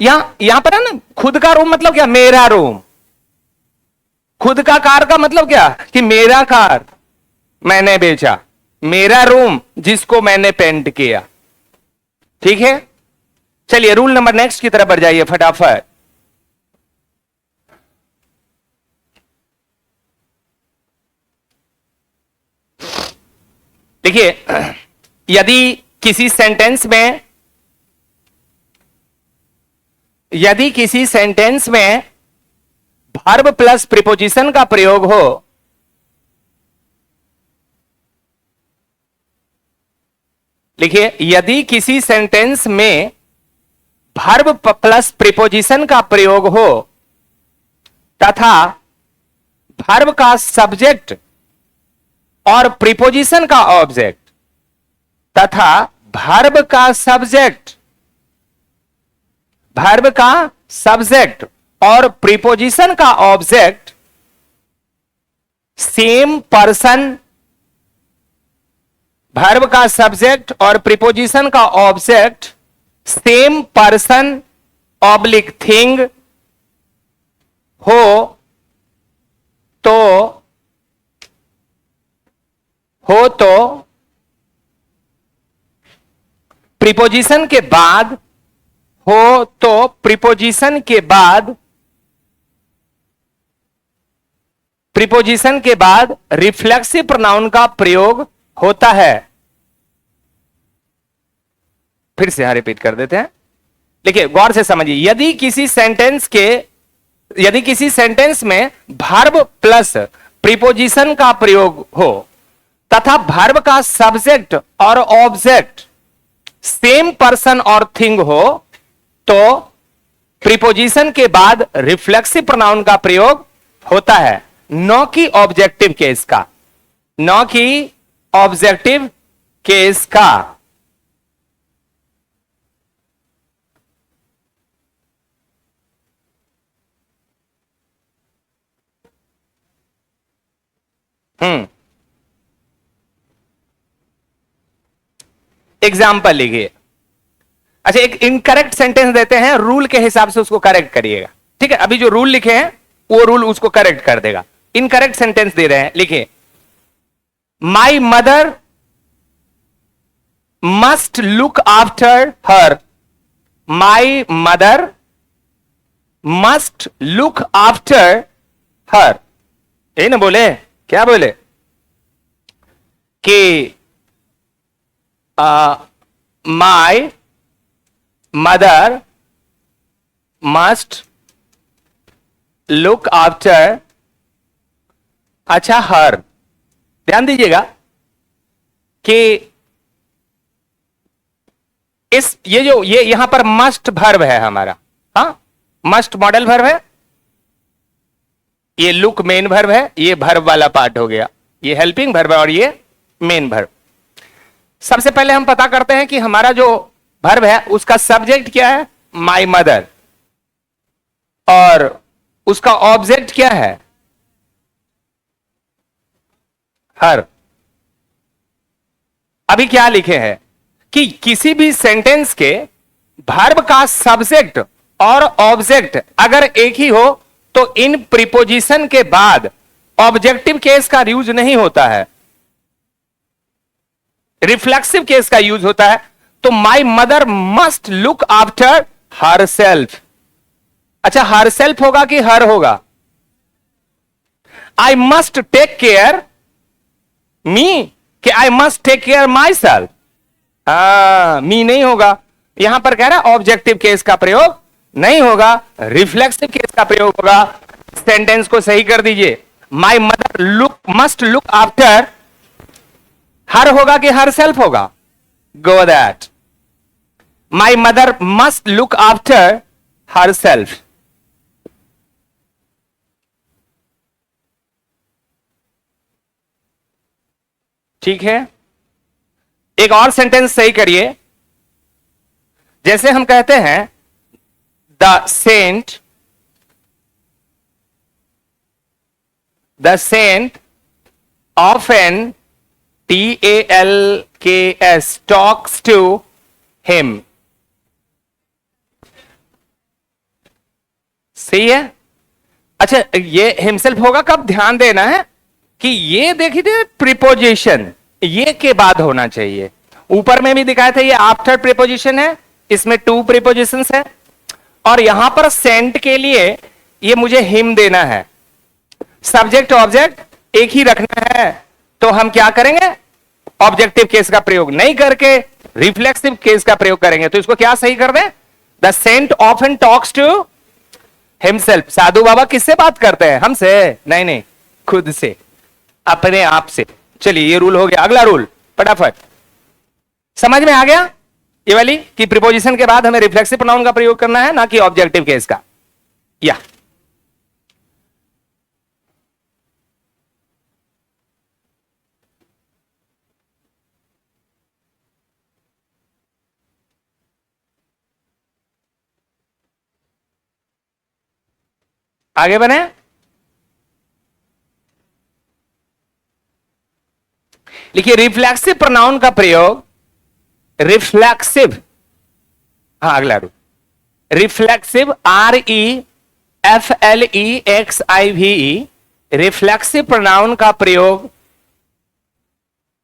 यहां पर है ना, खुद का रूम मतलब क्या, मेरा रूम। खुद का कार का मतलब क्या, कि मेरा कार मैंने बेचा, मेरा रूम जिसको मैंने पेंट किया। ठीक है, चलिए रूल नंबर नेक्स्ट की तरफ बढ़ जाइए फटाफट। देखिए, यदि किसी सेंटेंस में वर्ब प्लस प्रीपोजिशन का प्रयोग हो, लिखिए, यदि किसी सेंटेंस में वर्ब प्लस प्रीपोजिशन का प्रयोग हो तथा वर्ब का सब्जेक्ट और प्रीपोजिशन का ऑब्जेक्ट तथा वर्ब का सब्जेक्ट और प्रीपोजिशन का ऑब्जेक्ट सेम पर्सन, वर्ब का सब्जेक्ट और प्रीपोजिशन का object same person oblique thing हो तो प्रीपोजिशन के बाद प्रीपोजिशन के बाद रिफ्लेक्सिव प्रोनाउन का प्रयोग होता है। फिर से यहां रिपीट कर देते हैं, देखिए गौर से समझिए। यदि किसी सेंटेंस में वर्ब प्लस प्रीपोजिशन का प्रयोग हो तथा वर्ब का सब्जेक्ट और ऑब्जेक्ट सेम पर्सन और थिंग हो तो प्रीपोजिशन के बाद रिफ्लेक्सिव प्रोनाउन का प्रयोग होता है, न कि ऑब्जेक्टिव केस का, न कि ऑब्जेक्टिव केस का। एग्जाम्पल लिखिए। अच्छा, एक इनकरेक्ट सेंटेंस देते हैं, रूल के हिसाब से उसको करेक्ट करिएगा, ठीक है। अभी जो रूल लिखे हैं वो रूल उसको करेक्ट कर देगा। इनकरेक्ट सेंटेंस दे रहे हैं, लिखिए माई मदर मस्ट लुक आफ्टर हर। माई मदर मस्ट लुक आफ्टर हर। यही ना बोले, क्या बोले कि माई मदर मस्ट लुक आफ्टर, अच्छा हर। ध्यान दीजिएगा कि ये यहां पर मस्ट वर्ब है हमारा, हाँ मस्ट मॉडल वर्ब है, ये लुक मेन वर्ब है, ये वर्ब वाला पार्ट हो गया, ये हेल्पिंग वर्ब है और ये मेन वर्ब। सबसे पहले हम पता करते हैं कि हमारा जो वर्ब है उसका सब्जेक्ट क्या है, माई मदर, और उसका ऑब्जेक्ट क्या है, हर। अभी क्या लिखे हैं कि किसी भी सेंटेंस के वर्ब का सब्जेक्ट और ऑब्जेक्ट अगर एक ही हो तो इन प्रीपोजिशन के बाद ऑब्जेक्टिव केस का यूज नहीं होता है, रिफ्लेक्सिव केस का यूज होता है। तो my mother must look after herself. अच्छा, हर सेल्फ होगा कि हर होगा? I must take care me कि I must take care myself? Me नहीं होगा, यहां पर कह रहा है ऑब्जेक्टिव केस का प्रयोग नहीं होगा, रिफ्लेक्सिव केस का प्रयोग होगा। सेंटेंस को सही कर दीजिए, माई मदर मस्ट लुक आफ्टर हर होगा कि हर सेल्फ होगा? Go that, my mother must look after her self. ठीक है, एक और सेंटेंस सही करिए। जैसे हम कहते हैं the saint often TALKS talks to him। सही है। अच्छा, ये हिमसेल्फ होगा कब? ध्यान देना है कि ये देखिए प्रीपोजिशन ये के बाद होना चाहिए। ऊपर में भी दिखाया था ये आफ्टर प्रीपोजिशन है, इसमें 2 प्रीपोजिशंस है, और यहां पर सेंट के लिए ये मुझे हिम देना है। सब्जेक्ट ऑब्जेक्ट एक ही रखना है, तो हम क्या करेंगे? ऑब्जेक्टिव केस का प्रयोग नहीं करके रिफ्लेक्सिव केस का प्रयोग करेंगे। तो इसको क्या सही कर दें? The saint often talks to himself. साधु बाबा किससे बात करते हैं? हमसे नहीं, नहीं, खुद से, अपने आप से। चलिए, ये रूल हो गया। अगला रूल फटाफट समझ में आ गया ये वाली कि प्रीपोजिशन के बाद हमें रिफ्लेक्सिव प्रोनाउन का प्रयोग करना है, ना कि ऑब्जेक्टिव केस का। या आगे बने। लिखिए रिफ्लेक्सिव प्रोनाउन का प्रयोग, रिफ्लेक्सिव, हाँ अगला rule, reflexive REFLEXIVE, reflexive pronoun का प्रयोग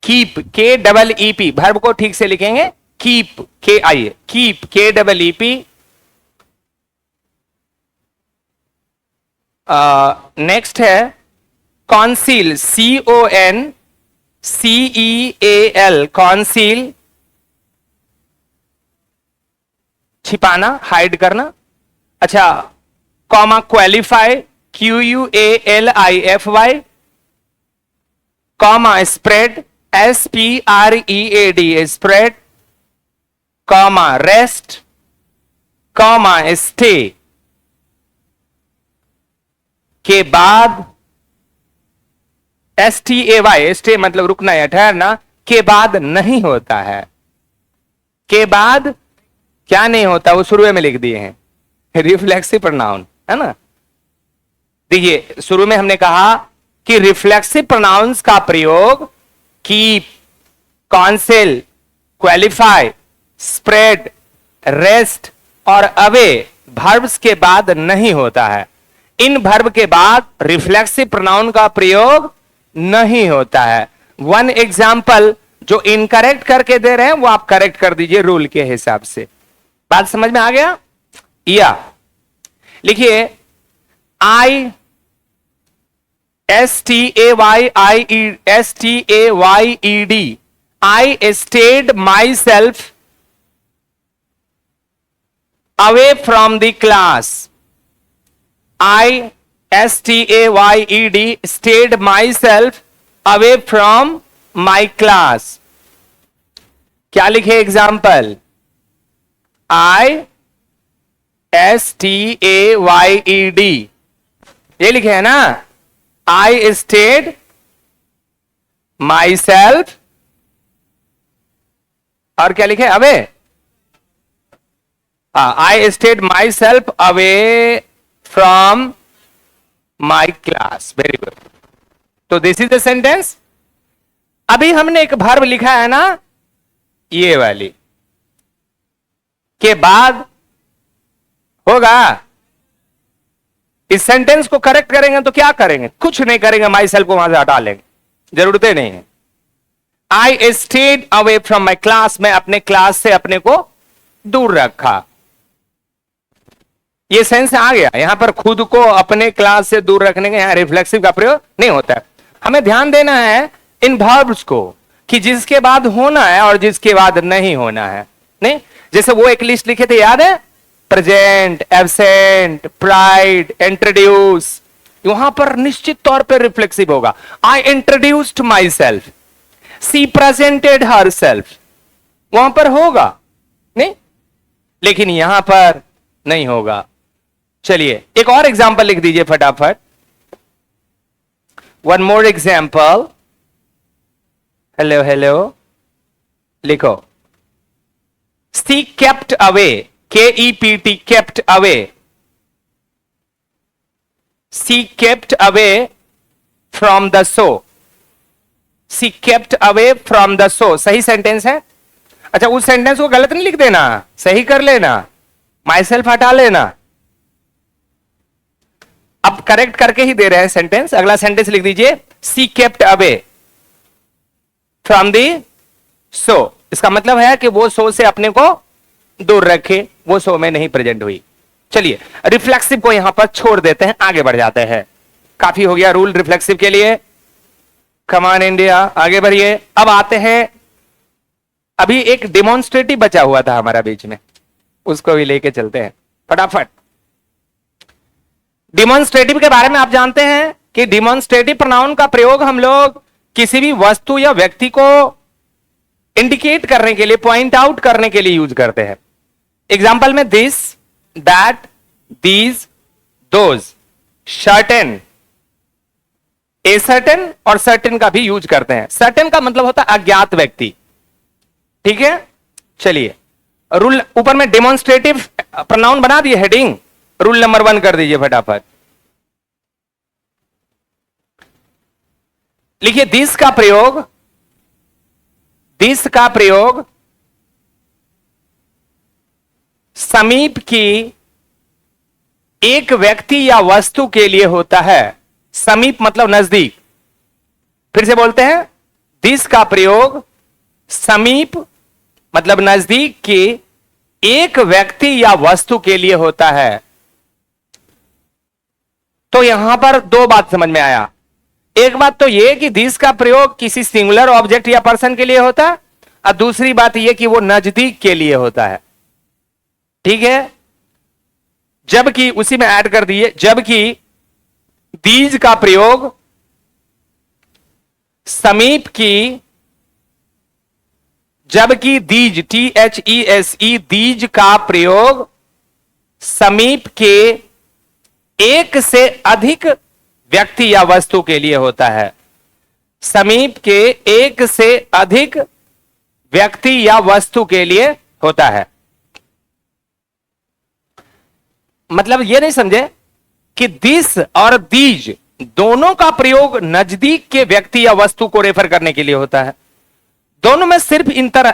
कीप KEEP, वर्ब को ठीक से लिखेंगे कीप कीप KEEP, नेक्स्ट है कॉन्सील CONCEAL, कॉन्सील छिपाना, हाइड करना। अच्छा, comma qualify QUALIFY, comma spread SPREAD, spread, comma rest, comma stay के बाद STAY, स्टे मतलब रुकना या ठहरना, के बाद नहीं होता है। के बाद क्या नहीं होता, वो शुरू में लिख दिए हैं, रिफ्लेक्सिव प्रोनाउन है ना। देखिए शुरू में हमने कहा कि रिफ्लेक्सिव प्रोनाउंस का प्रयोग keep, council, qualify, spread, rest और अवे वर्ब्स के बाद नहीं होता है। इन वर्ब के बाद रिफ्लेक्सिव प्रोनाउन का प्रयोग नहीं होता है। वन एग्जाम्पल जो इनकरेक्ट करके दे रहे हैं वो आप करेक्ट कर दीजिए रूल के हिसाब से। बात समझ में आ गया? या लिखिए STAYED, I stayed myself away from the class. I STAYED stayed myself away from my class. क्या लिखे एग्जाम्पल? I STAYED, ये लिखे है ना, I stayed myself, और क्या लिखे? Away, I stayed myself away from my class. Very good. तो दिस इज द सेंटेंस। अभी हमने एक वर्ब लिखा है ना, ये वाली, के बाद होगा। इस सेंटेंस को करेक्ट करेंगे तो क्या करेंगे? कुछ नहीं करेंगे, माई सेल्फ को वहां से हटा लेंगे, जरूरत ही नहीं है। I stayed away from my class, मैं अपने क्लास से अपने को दूर रखा। ये सेंस आ गया। यहां पर खुद को अपने क्लास से दूर रखने का यहां रिफ्लेक्सिव का प्रयोग नहीं होता है। हमें ध्यान देना है इन वर्ब्स को कि जिसके बाद होना है और जिसके बाद नहीं होना है। नहीं, जैसे वो एक लिस्ट लिखे थे, याद है? प्रेजेंट, एब्सेंट, प्राइड, इंट्रोड्यूस, वहां पर निश्चित तौर पर रिफ्लेक्सिव होगा। I introduced myself, she presented herself, वहां पर होगा नहीं, लेकिन यहां पर नहीं होगा। चलिए एक और एग्जाम्पल लिख दीजिए फटाफट। One more example. Hello hello लिखो। She kept away, KEPT, kept away, she kept away from the show, she kept away from the show, सही सेंटेंस है। अच्छा, उस सेंटेंस को गलत नहीं लिख देना, सही कर लेना, माई सेल्फ हटा लेना। अब करेक्ट करके ही दे रहे हैं सेंटेंस। अगला सेंटेंस लिख दीजिए, she kept away from the show. इसका मतलब है कि वो शो से अपने को दूर रखे, वो शो में नहीं प्रेजेंट हुई। चलिए रिफ्लेक्सिव को यहां पर छोड़ देते हैं, आगे बढ़ जाते हैं। काफी हो गया रूल रिफ्लेक्सिव के लिए। कमान इंडिया, आगे बढ़िए। अब आते हैं, अभी एक डिमॉन्स्ट्रेटिव बचा हुआ था हमारा बीच में, उसको भी लेके चलते हैं फटाफट। डिमॉन्स्ट्रेटिव के बारे में आप जानते हैं कि डिमॉन्स्ट्रेटिव प्रोनाउन का प्रयोग हम लोग किसी भी वस्तु या व्यक्ति को इंडिकेट करने के लिए, पॉइंट आउट करने के लिए यूज करते हैं। एग्जाम्पल में this, that, these, those, certain, a certain और सर्टेन का भी यूज करते हैं। सर्टेन का मतलब होता है अज्ञात व्यक्ति, ठीक है। चलिए रूल ऊपर में डेमोन्स्ट्रेटिव प्रोनाउन बना दिए हेडिंग, रूल नंबर 1 कर दीजिए फटाफट। लिखिए दिस का प्रयोग, दिस का प्रयोग समीप की एक व्यक्ति या वस्तु के लिए होता है। समीप मतलब नजदीक। फिर से बोलते हैं, दिस का प्रयोग समीप मतलब नजदीक की एक व्यक्ति या वस्तु के लिए होता है। तो यहां पर दो बात समझ में आया। एक बात तो यह कि दिस का प्रयोग किसी सिंगुलर ऑब्जेक्ट या पर्सन के लिए होता है, और दूसरी बात यह कि वो नजदीक के लिए होता है। ठीक है, जबकि उसी में ऐड कर दिए, जबकि दीज का प्रयोग समीप की, जबकि दीज THESE दीज का प्रयोग समीप के एक से अधिक व्यक्ति या वस्तु के लिए होता है। समीप के एक से अधिक व्यक्ति या वस्तु के लिए होता है। मतलब यह नहीं समझे कि दिस और दीज दोनों का प्रयोग नजदीक के व्यक्ति या वस्तु को रेफर करने के लिए होता है। दोनों में सिर्फ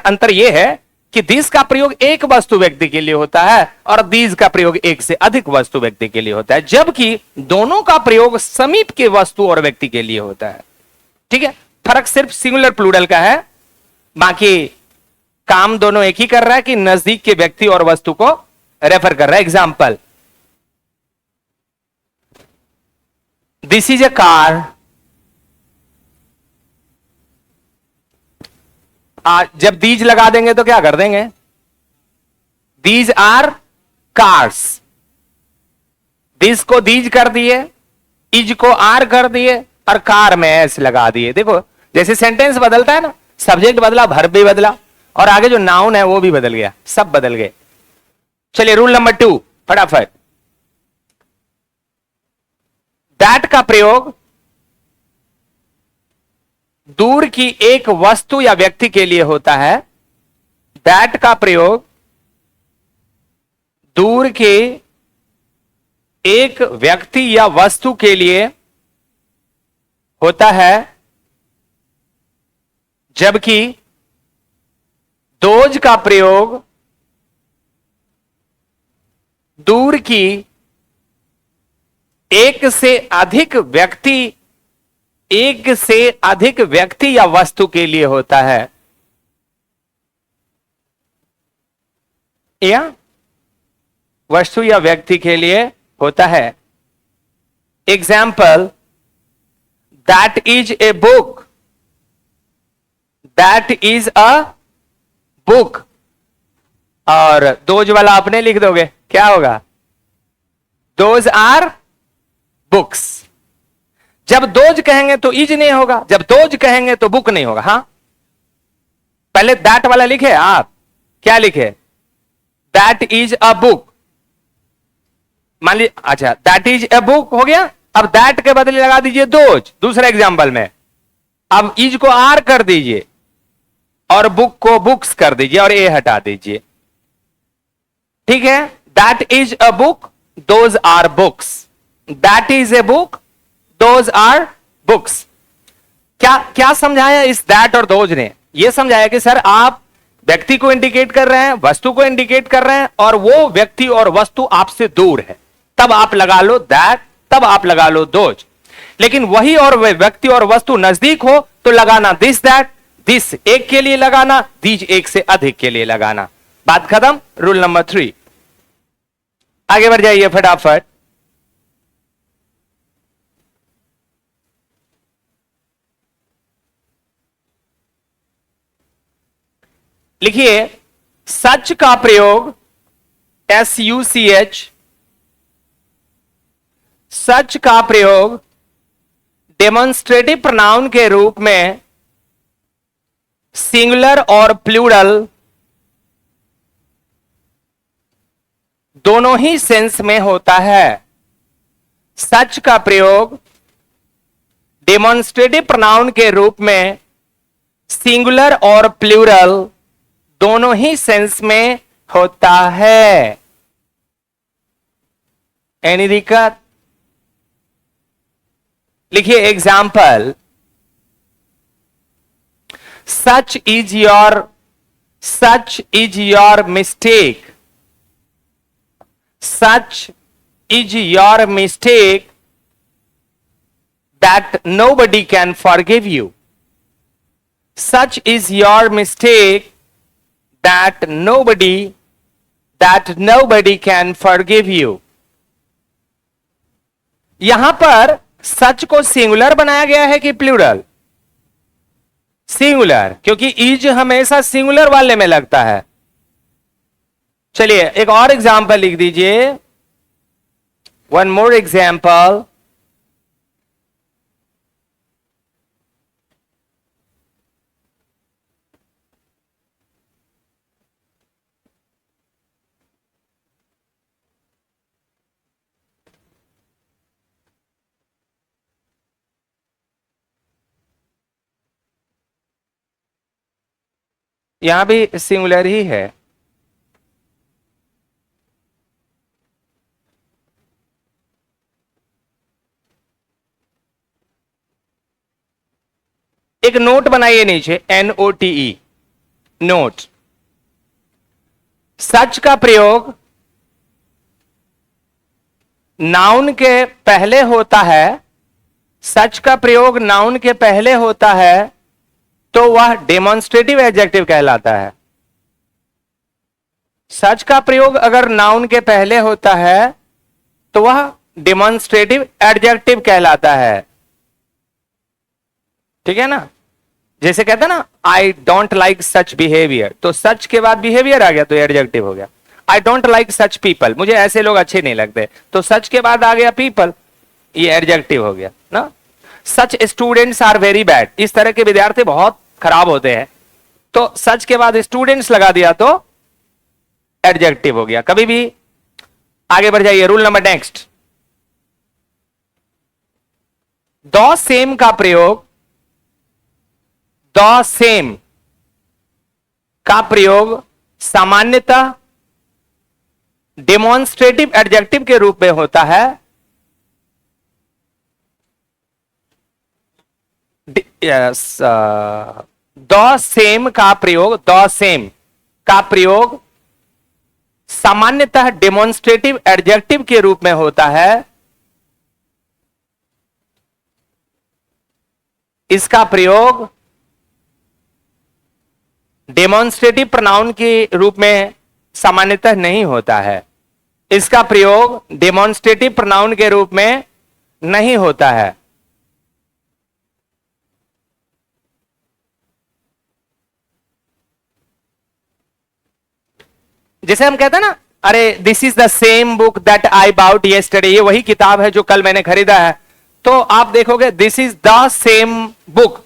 अंतर यह है कि दिस का प्रयोग एक वस्तु व्यक्ति के लिए होता है और दीज का प्रयोग एक से अधिक वस्तु व्यक्ति के लिए होता है, जबकि दोनों का प्रयोग समीप के वस्तु और व्यक्ति के लिए होता है। ठीक है, फर्क सिर्फ सिंगुलर प्लूरल का है, बाकी काम दोनों एक ही कर रहा है कि नजदीक के व्यक्ति और वस्तु को रेफर कर रहा है। Example, this is a car. जब दीज लगा देंगे तो क्या कर देंगे? These are cars. दिस को दीज कर दिए, इज को आर कर दिए और कार में एस लगा दिए। देखो जैसे सेंटेंस बदलता है ना, सब्जेक्ट बदला, वर्ब भी बदला और आगे जो नाउन है वो भी बदल गया, सब बदल गए। चलिए रूल नंबर 2 फटाफट। दैट का प्रयोग दूर की एक वस्तु या व्यक्ति के लिए होता है। दैट का प्रयोग दूर के एक व्यक्ति या वस्तु के लिए होता है, जबकि दोज का प्रयोग दूर की एक से अधिक व्यक्ति या वस्तु के लिए होता है। या वस्तु या व्यक्ति के लिए होता है। Example, that is a book. That is a book. और दोज वाला अपने लिख दोगे, क्या होगा? Those are books. जब दोज कहेंगे तो इज नहीं होगा, जब दोज कहेंगे तो बुक नहीं होगा। हां, पहले दैट वाला लिखे आप, क्या लिखे? That is a book. मान लीजिए, अच्छा दैट इज अ बुक हो गया। अब दैट के बदले लगा दीजिए दोज दूसरे एग्जाम्पल में। अब इज को आर कर दीजिए और बुक को बुक्स कर दीजिए और ए हटा दीजिए। ठीक है, that is a book, those are books. That is a book, those are books. क्या समझाया इस दैट और दोज ने? यह समझाया कि सर आप व्यक्ति को इंडिकेट कर रहे हैं, वस्तु को इंडिकेट कर रहे हैं और वो व्यक्ति और वस्तु आपसे दूर है, तब आप लगा लो दैट, तब आप लगा लो दोज। लेकिन वही और व्यक्ति और वस्तु नजदीक हो तो लगाना दिस दैट, दिस एक के लिए लगाना, दीज एक से अधिक के लिए लगाना। बात खत्म। रूल नंबर 3, आगे बढ़ जाइए फटाफट। लिखिए, सच का प्रयोग SUCH, सच का प्रयोग डेमोन्स्ट्रेटिव प्रोनाउन के रूप में सिंगुलर और प्लूरल दोनों ही सेंस में होता है। सच का प्रयोग डेमोन्स्ट्रेटिव प्रोनाउन के रूप में सिंगुलर और प्लूरल दोनों ही सेंस में होता है। एनी दिक्कत? लिखिए example, such is your mistake. such is your mistake that nobody can forgive you. Such is your mistake that nobody can forgive you. यहां पर सच को सिंगुलर बनाया गया है कि प्लूरल? सिंगुलर, क्योंकि इज हमेशा सिंगुलर वाले में लगता है। चलिए एक और एग्जांपल लिख दीजिए, वन मोर एग्जांपल। यहां भी सिंगुलर ही है। एक नोट बनाइए नीचे, NOTE, नोट। सच का प्रयोग नाउन के पहले होता है, सच का प्रयोग नाउन के पहले होता है तो वह डेमोन्स्ट्रेटिव एडजेक्टिव कहलाता है। सच का प्रयोग अगर नाउन के पहले होता है तो वह डेमोन्स्ट्रेटिव एडजेक्टिव कहलाता है। ठीक है ना? जैसे कहते हैं ना, I don't like such behaviour, तो सच के बाद बिहेवियर आ गया तो एडजेक्टिव हो गया। I don't like such people, मुझे ऐसे लोग अच्छे नहीं लगते, तो सच के बाद आ गया पीपल, ये एडजेक्टिव हो गया ना। Such students are very bad, इस तरह के विद्यार्थी बहुत खराब होते हैं, तो सच के बाद स्टूडेंट्स लगा दिया तो एडजेक्टिव हो गया। कभी भी आगे बढ़ जाइए, rule number next. The same का प्रयोग, द सेम का प्रयोग सामान्यतः डेमोन्स्ट्रेटिव एडजेक्टिव के रूप में होता है। द सेम का प्रयोग, द सेम का प्रयोग सामान्यतः डेमोन्स्ट्रेटिव एडजेक्टिव के रूप में होता है। इसका प्रयोग डेमोन्स्ट्रेटिव प्रोनाउन के रूप में सामान्यतः नहीं होता है। इसका प्रयोग डेमोन्स्ट्रेटिव प्रोनाउन के रूप में नहीं होता है। जैसे हम कहते हैं ना, अरे this is the same book that I bought yesterday, ये वही किताब है जो कल मैंने खरीदा है। तो आप देखोगे this is the same book,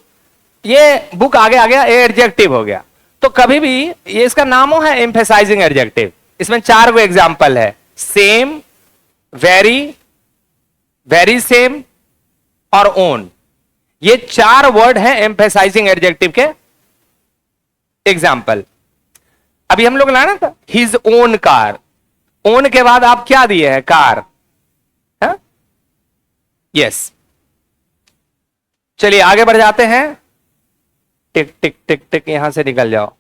ये बुक आगे आ गया, ये एडजेक्टिव हो गया। तो कभी भी ये इसका नाम है एम्फेसाइजिंग एडजेक्टिव। इसमें 4 गो एग्जाम्पल है, सेम, वेरी, वेरी सेम और ओन। ये 4 वर्ड हैं एम्फेसाइजिंग एडजेक्टिव के एग्जाम्पल। अभी हम लोग लाना था हिज ओन कार, ओन के बाद आप क्या दिए हैं? कार। यस, चलिए आगे बढ़ जाते हैं। टिक टिक टिक टिक, यहां से निकल जाओ।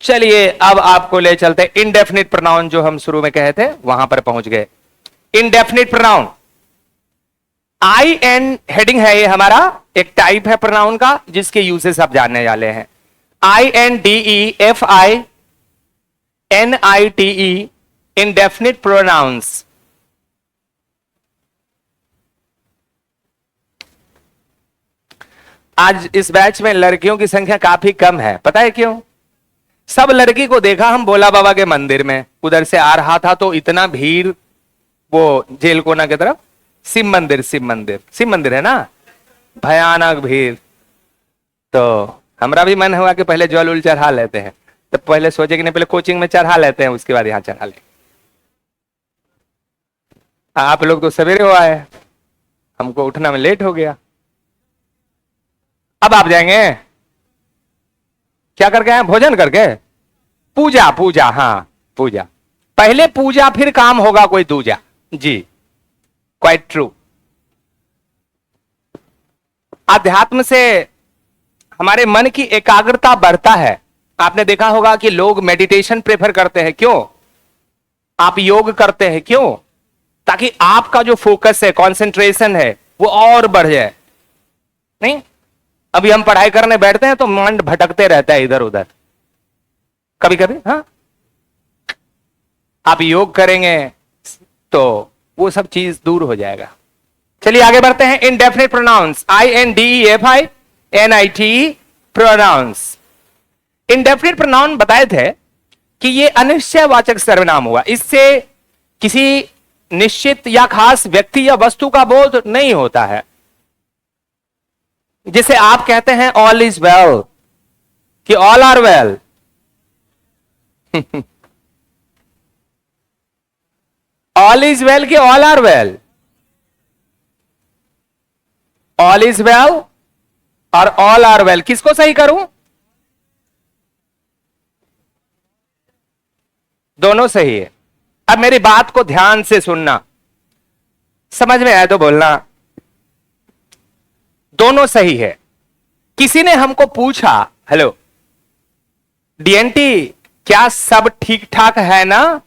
चलिए अब आपको ले चलते इनडेफिनिट प्रोनाउन, जो हम शुरू में कहे थे वहां पर पहुंच गए। इनडेफिनिट प्रोनाउन, आई एन हेडिंग है, ये हमारा एक टाइप है प्रोनाउन का जिसके यूजेस आप जानने वाले हैं। INDEFINITE, indefinite pronouns। आज इस बैच में लड़कियों की संख्या काफी कम है, पता है क्यों? सब लड़की को देखा हम भोला बाबा के मंदिर में, उधर से आ रहा था तो इतना भीड़, वो जेल कोना की तरफ शिव मंदिर, शिव मंदिर, शिव मंदिर है ना, भयानक भीड़। तो हमारा भी मन हुआ कि पहले जल उल चढ़ा लेते हैं, तो पहले सोचे कि नहीं पहले कोचिंग में चढ़ा लेते हैं, उसके बाद यहां चढ़ा लेंगे। आप लोग तो सवेरे हो आए, हमको उठना में लेट हो गया। अब आप जाएंगे क्या करके आए? भोजन करके, पूजा, पूजा, हाँ पूजा, पहले पूजा फिर काम होगा कोई दूजा। जी, क्वाइट ट्रू। अध्यात्म से हमारे मन की एकाग्रता बढ़ता है। आपने देखा होगा कि लोग मेडिटेशन प्रेफर करते हैं, क्यों? आप योग करते हैं क्यों? ताकि आपका जो फोकस है, कंसंट्रेशन है, वो और बढ़ जाए। नहीं, अभी हम पढ़ाई करने बैठते हैं तो मन भटकते रहता है इधर उधर कभी कभी। हाँ, आप योग करेंगे तो वो सब चीज दूर हो जाएगा। चलिए आगे बढ़ते हैं। Indefinite pronouns, INDEFINIT pronouns. Indefinite pronoun बताए थे कि ये अनिश्चयवाचक सर्वनाम हुआ, इससे किसी निश्चित या खास व्यक्ति या वस्तु का बोध नहीं होता है। जैसे आप कहते हैं ऑल इज वेल कि all are well. All is well कि all are well? All is well और ऑल आर वेल, किसको सही करूं? दोनों सही है। अब मेरी बात को ध्यान से सुनना, समझ में आया तो बोलना। दोनों सही है। किसी ने हमको पूछा, हेलो डीएनटी क्या सब ठीक ठाक है ना?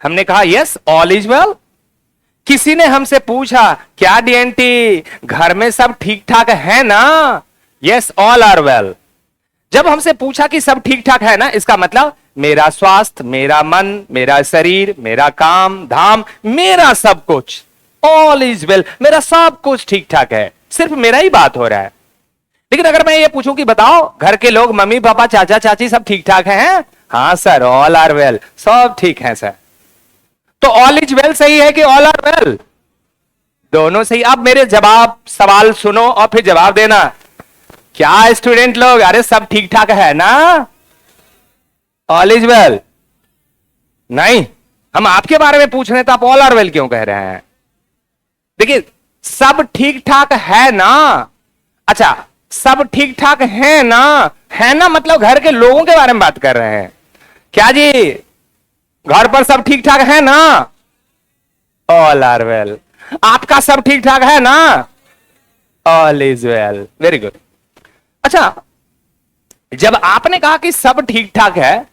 हमने कहा यस ऑल इज वेल। किसी ने हमसे पूछा, क्या डीएनटी घर में सब ठीक ठाक है ना? Yes all are well. जब हमसे पूछा कि सब ठीक ठाक है ना, इसका मतलब मेरा स्वास्थ्य, मेरा मन, मेरा शरीर, मेरा काम धाम, मेरा सब कुछ ऑल इज वेल, मेरा सब कुछ ठीक ठाक है, सिर्फ मेरा ही बात हो रहा है। लेकिन अगर मैं ये पूछूं कि बताओ घर के लोग, मम्मी पापा चाचा चाची सब ठीक ठाक हैं? हाँ सर ऑल आर वेल, सब ठीक है सर। तो ऑल इज वेल सही है कि ऑल आर वेल? दोनों सही। अब मेरे जवाब सवाल सुनो और फिर जवाब देना। क्या स्टूडेंट लोग, अरे सब ठीक ठाक है ना? All is well? नहीं, हम आपके बारे में पूछ रहे हैं तो आप ऑल आर वेल क्यों कह रहे हैं? देखिए सब ठीक ठाक है ना। अच्छा, सब ठीक ठाक है ना, है ना मतलब घर के लोगों के बारे में बात कर रहे हैं। क्या जी घर पर सब ठीक ठाक है ना? All are well. आपका सब ठीक ठाक है ना? All is well. Very good. अच्छा, जब आपने कहा कि सब ठीक ठाक है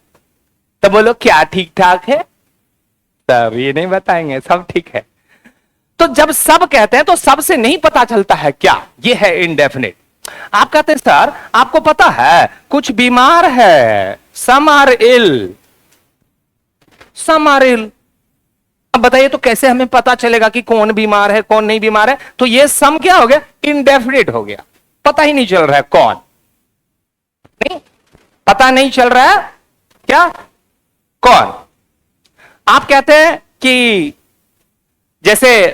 तो बोलो क्या ठीक ठाक है? सब ये नहीं बताएंगे, सब ठीक है। तो जब सब कहते हैं तो सब से नहीं पता चलता है क्या? ये है इनडेफिनिट। आप कहते हैं सर आपको पता है कुछ बीमार है, some are ill, some are इल। अब बताइए तो कैसे हमें पता चलेगा कि कौन बीमार है कौन नहीं बीमार है? तो ये सम क्या हो गया? इनडेफिनिट हो गया। पता ही नहीं चल रहा है कौन, नहीं पता नहीं चल रहा है क्या कौन। आप कहते हैं कि जैसे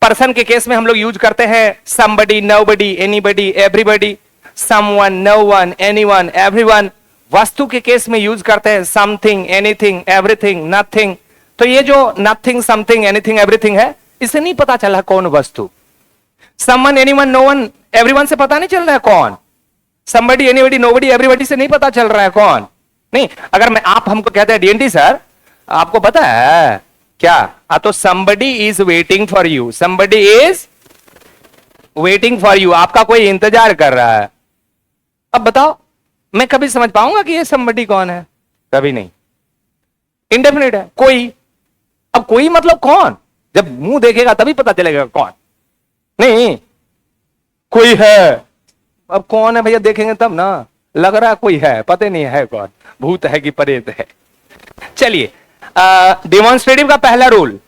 पर्सन के केस में हम लोग यूज करते हैं somebody, nobody, anybody, everybody, someone, no one, anyone, everyone। वस्तु के केस में यूज करते हैं something, anything, everything, nothing। तो ये जो nothing, something, anything, everything है, इससे नहीं पता चला कौन वस्तु। someone, anyone, no one, everyone से पता नहीं चल रहा है कौन। somebody, anybody, nobody, everybody से नहीं पता चल रहा है कौन। नहीं, अगर मैं आप हमको कहते हैं डीएनटी सर आपको पता है क्या? तो somebody is waiting for you, somebody is waiting for you, आपका कोई इंतजार कर रहा है। अब बताओ मैं कभी समझ पाऊंगा कि ये somebody कौन है? कभी नहीं। इंडेफिनिट है कोई। अब कोई मतलब कौन? जब मुंह देखेगा तभी पता चलेगा कौन। नहीं कोई है, अब कौन है भैया देखेंगे तब ना। लग रहा है कोई है, पता नहीं है कौन, भूत है कि प्रेत है। चलिए डिमॉन्स्ट्रेटिव का पहला रूल,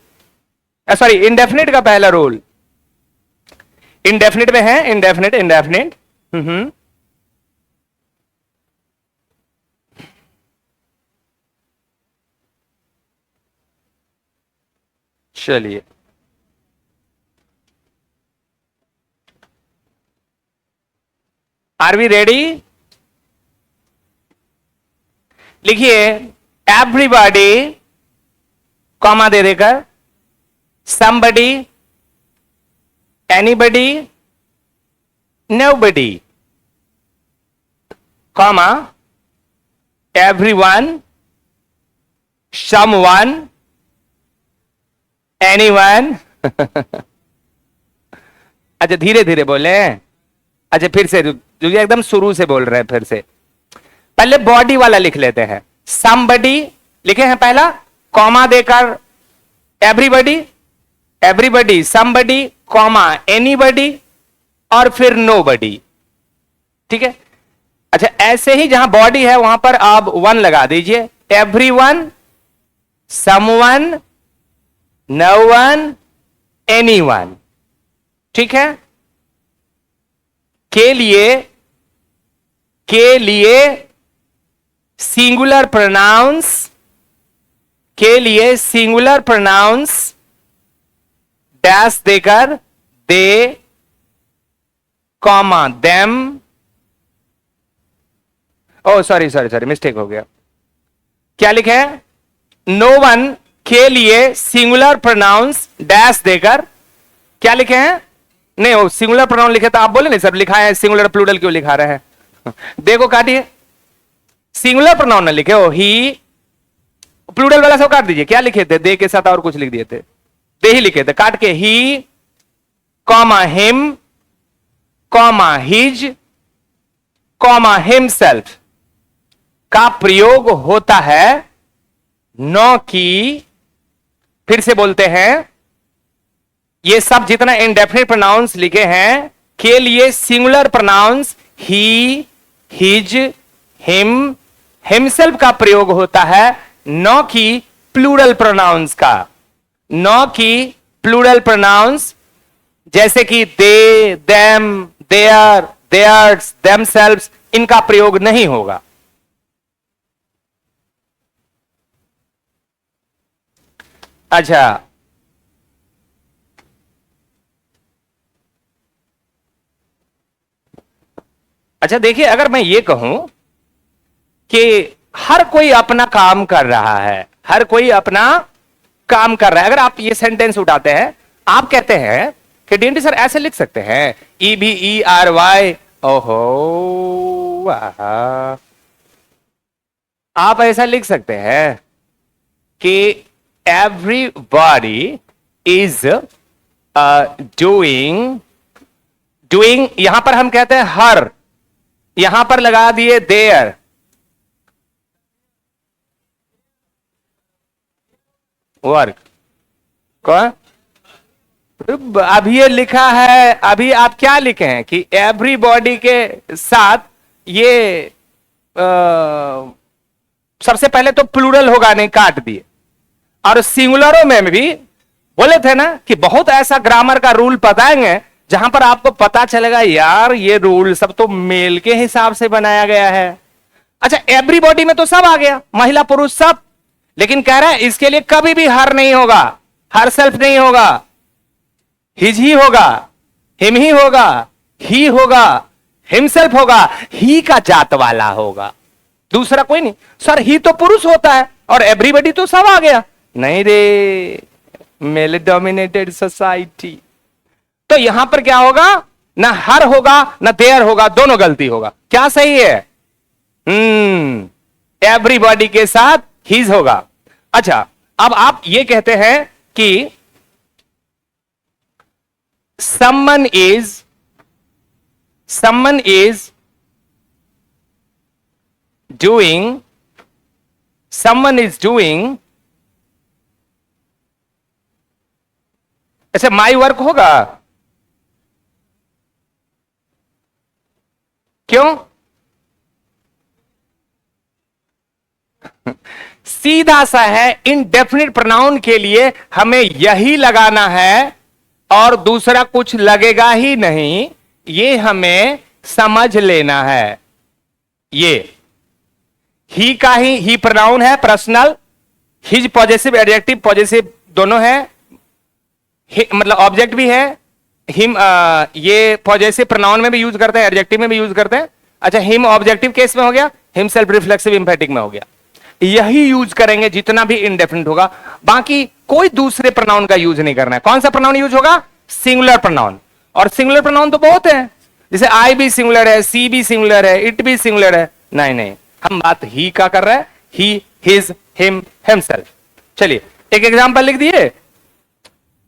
सॉरी इंडेफिनिट का पहला रूल, इंडेफिनिट में है इंडेफिनिट, इंडेफिनिट। चलिए आर वी रेडी? लिखिए एवरीबॉडी कॉमा दे देकर, somebody, anybody, nobody, comma everyone, someone, anyone। अच्छा धीरे धीरे बोले। अच्छा फिर से जो एकदम शुरू से बोल रहे हैं, फिर से पहले बॉडी वाला लिख लेते हैं। somebody लिखे हैं पहला, कॉमा देकर everybody, everybody, somebody, comma anybody और फिर नोबडी। ठीक है। अच्छा, ऐसे ही जहां बॉडी है वहां पर आप वन लगा दीजिए। Everyone, someone, no one, anyone. ठीक है। के लिए सिंगुलर प्रोनाउंस, के लिए सिंगुलर प्रोनाउंस डैश देकर दे, कॉमा देम, ओ सॉरी सॉरी सॉरी मिस्टेक हो गया। क्या लिखे है? नो वन के लिए सिंगुलर प्रोनाउंस डैश देकर क्या लिखे हैं? नहीं, वो सिंगुलर प्रोनाउन लिखे तो आप बोले नहीं सर लिखा है सिंगुलर, प्लूरल क्यों लिखा रहे हैं? देखो काटिए, सिंगुलर प्रोनाउन ना लिखे हो, ही, प्लूरल वाला सब काट दीजिए। क्या लिखे थे? दे के साथ और कुछ लिख दिए थे, दे ही लिखे थे, काट के he, comma him, comma his, comma himself का प्रयोग होता है नो की, फिर से बोलते हैं, ये सब जितना इंडेफिनिट प्रोनाउंस लिखे हैं के लिए सिंगुलर प्रोनाउंस ही, हिज, हिम, हिमसेल्फ का प्रयोग होता है, नो की प्लूरल प्रोनाउंस का, नो की प्लूरल प्रोनाउंस जैसे कि दे, देम, देयर, देयर्स, देमसेल्व्स, इनका प्रयोग नहीं होगा। अच्छा, अच्छा देखिए, अगर मैं ये कहूं कि हर कोई अपना काम कर रहा है, हर कोई अपना काम कर रहा है, अगर आप ये सेंटेंस उठाते हैं, आप कहते हैं कि डीएनटी सर ऐसे लिख सकते हैं, EBERY, ओहो वाह, आप ऐसा लिख सकते हैं कि एवरीबॉडी इज डूइंग, डूइंग यहां पर हम कहते हैं हर, यहां पर लगा दिए देयर, वर्क, कौन? अभी ये लिखा है, अभी आप क्या लिखे हैं कि एवरीबॉडी के साथ ये सबसे पहले तो प्लूरल होगा, नहीं काट दिए, और सिंगुलरों में भी बोले थे ना कि बहुत ऐसा ग्रामर का रूल बताएंगे जहां पर आपको पता चलेगा यार ये रूल सब तो मेल के हिसाब से बनाया गया है। अच्छा, एवरीबॉडी में तो सब आ गया, महिला पुरुष सब, लेकिन कह रहा है इसके लिए कभी भी हर नहीं होगा, हर सेल्फ नहीं होगा, हिज ही होगा, हिम ही होगा, ही होगा, हिमसेल्फ होगा, ही का जात वाला होगा, दूसरा कोई नहीं। सर ही तो पुरुष होता है और एवरीबॉडी तो सब आ गया, नहीं रे, मेल डोमिनेटेड सोसाइटी। तो यहां पर क्या होगा? ना हर होगा ना देयर होगा, दोनों गलती होगा। क्या सही है? एवरीबॉडी के साथ हिज होगा। अच्छा, अब आप ये कहते हैं कि someone is doing, someone is doing, ऐसे माई वर्क होगा? क्यों? सीधा सा है, इनडेफिनिट प्रोनाउन के लिए हमें यही लगाना है और दूसरा कुछ लगेगा ही नहीं, ये हमें समझ लेना है। ये ही का ही प्रोनाउन है personal, his possessive adjective possessive दोनों है, मतलब ऑब्जेक्ट भी है, हिम ये पॉजेसिव प्रोनाउन में भी यूज करते हैं, एडजेक्टिव में भी यूज करते हैं। अच्छा, हिम ऑब्जेक्टिव केस में हो गया, हिम सेल्फ रिफ्लेक्सिव इंफेटिक में हो गया। यही यूज करेंगे जितना भी इंडेफिनिट होगा, बाकी कोई दूसरे प्रोनाउन का यूज नहीं करना है। कौन सा प्रोनाउन यूज होगा? Singular pronoun. और सिंगुलर प्रोनाउन तो बहुत है, जैसे आई भी सिंगुलर है, सी भी सिंगुलर है, इट भी सिंगुलर है। नहीं नहीं, हम बात ही का कर रहे हैं, ही, हिज, हिम, हिमसेल्फ। चलिए एक एग्जांपल लिख दिए,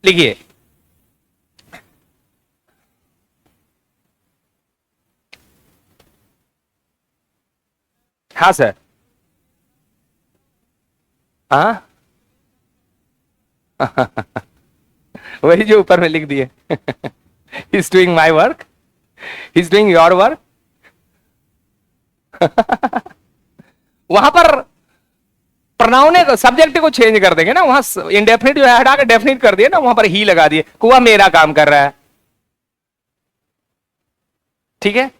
लिखिए, हाँ सर, हाँ वही जो ऊपर में लिख दिए। He is doing my work, he is doing your work. वहां पर प्रोनाउन है, सब्जेक्ट को चेंज कर देंगे ना, वहां इंडेफिनिट जो है हटा के डेफिनिट कर दिए ना, वहां पर ही लगा दिए, कुआ मेरा काम कर रहा है। ठीक है,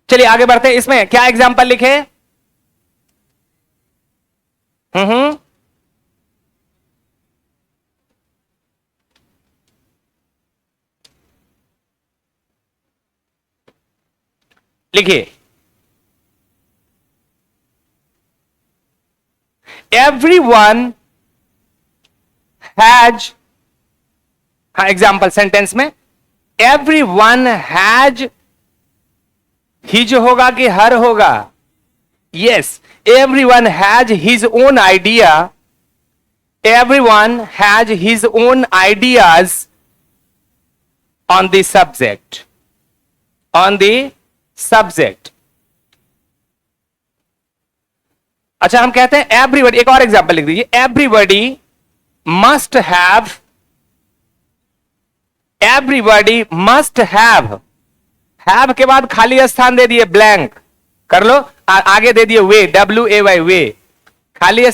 चलिए आगे बढ़ते हैं। इसमें क्या एग्जाम्पल लिखे? हम्म, लिखिए। Everyone has, हाँ एग्जाम्पल सेंटेंस में everyone has, हिज होगा कि हर होगा? Yes, everyone has his own idea, everyone has his own ideas on the subject, on the subject। अच्छा, हम कहते हैं एवरीबडी, एक और एग्जाम्पल लिख दीजिए। Everybody must have, everybody must have के बाद खाली स्थान दे दिए, ब्लैंक कर लो, आगे दे दिए वे, WAY वे, खाली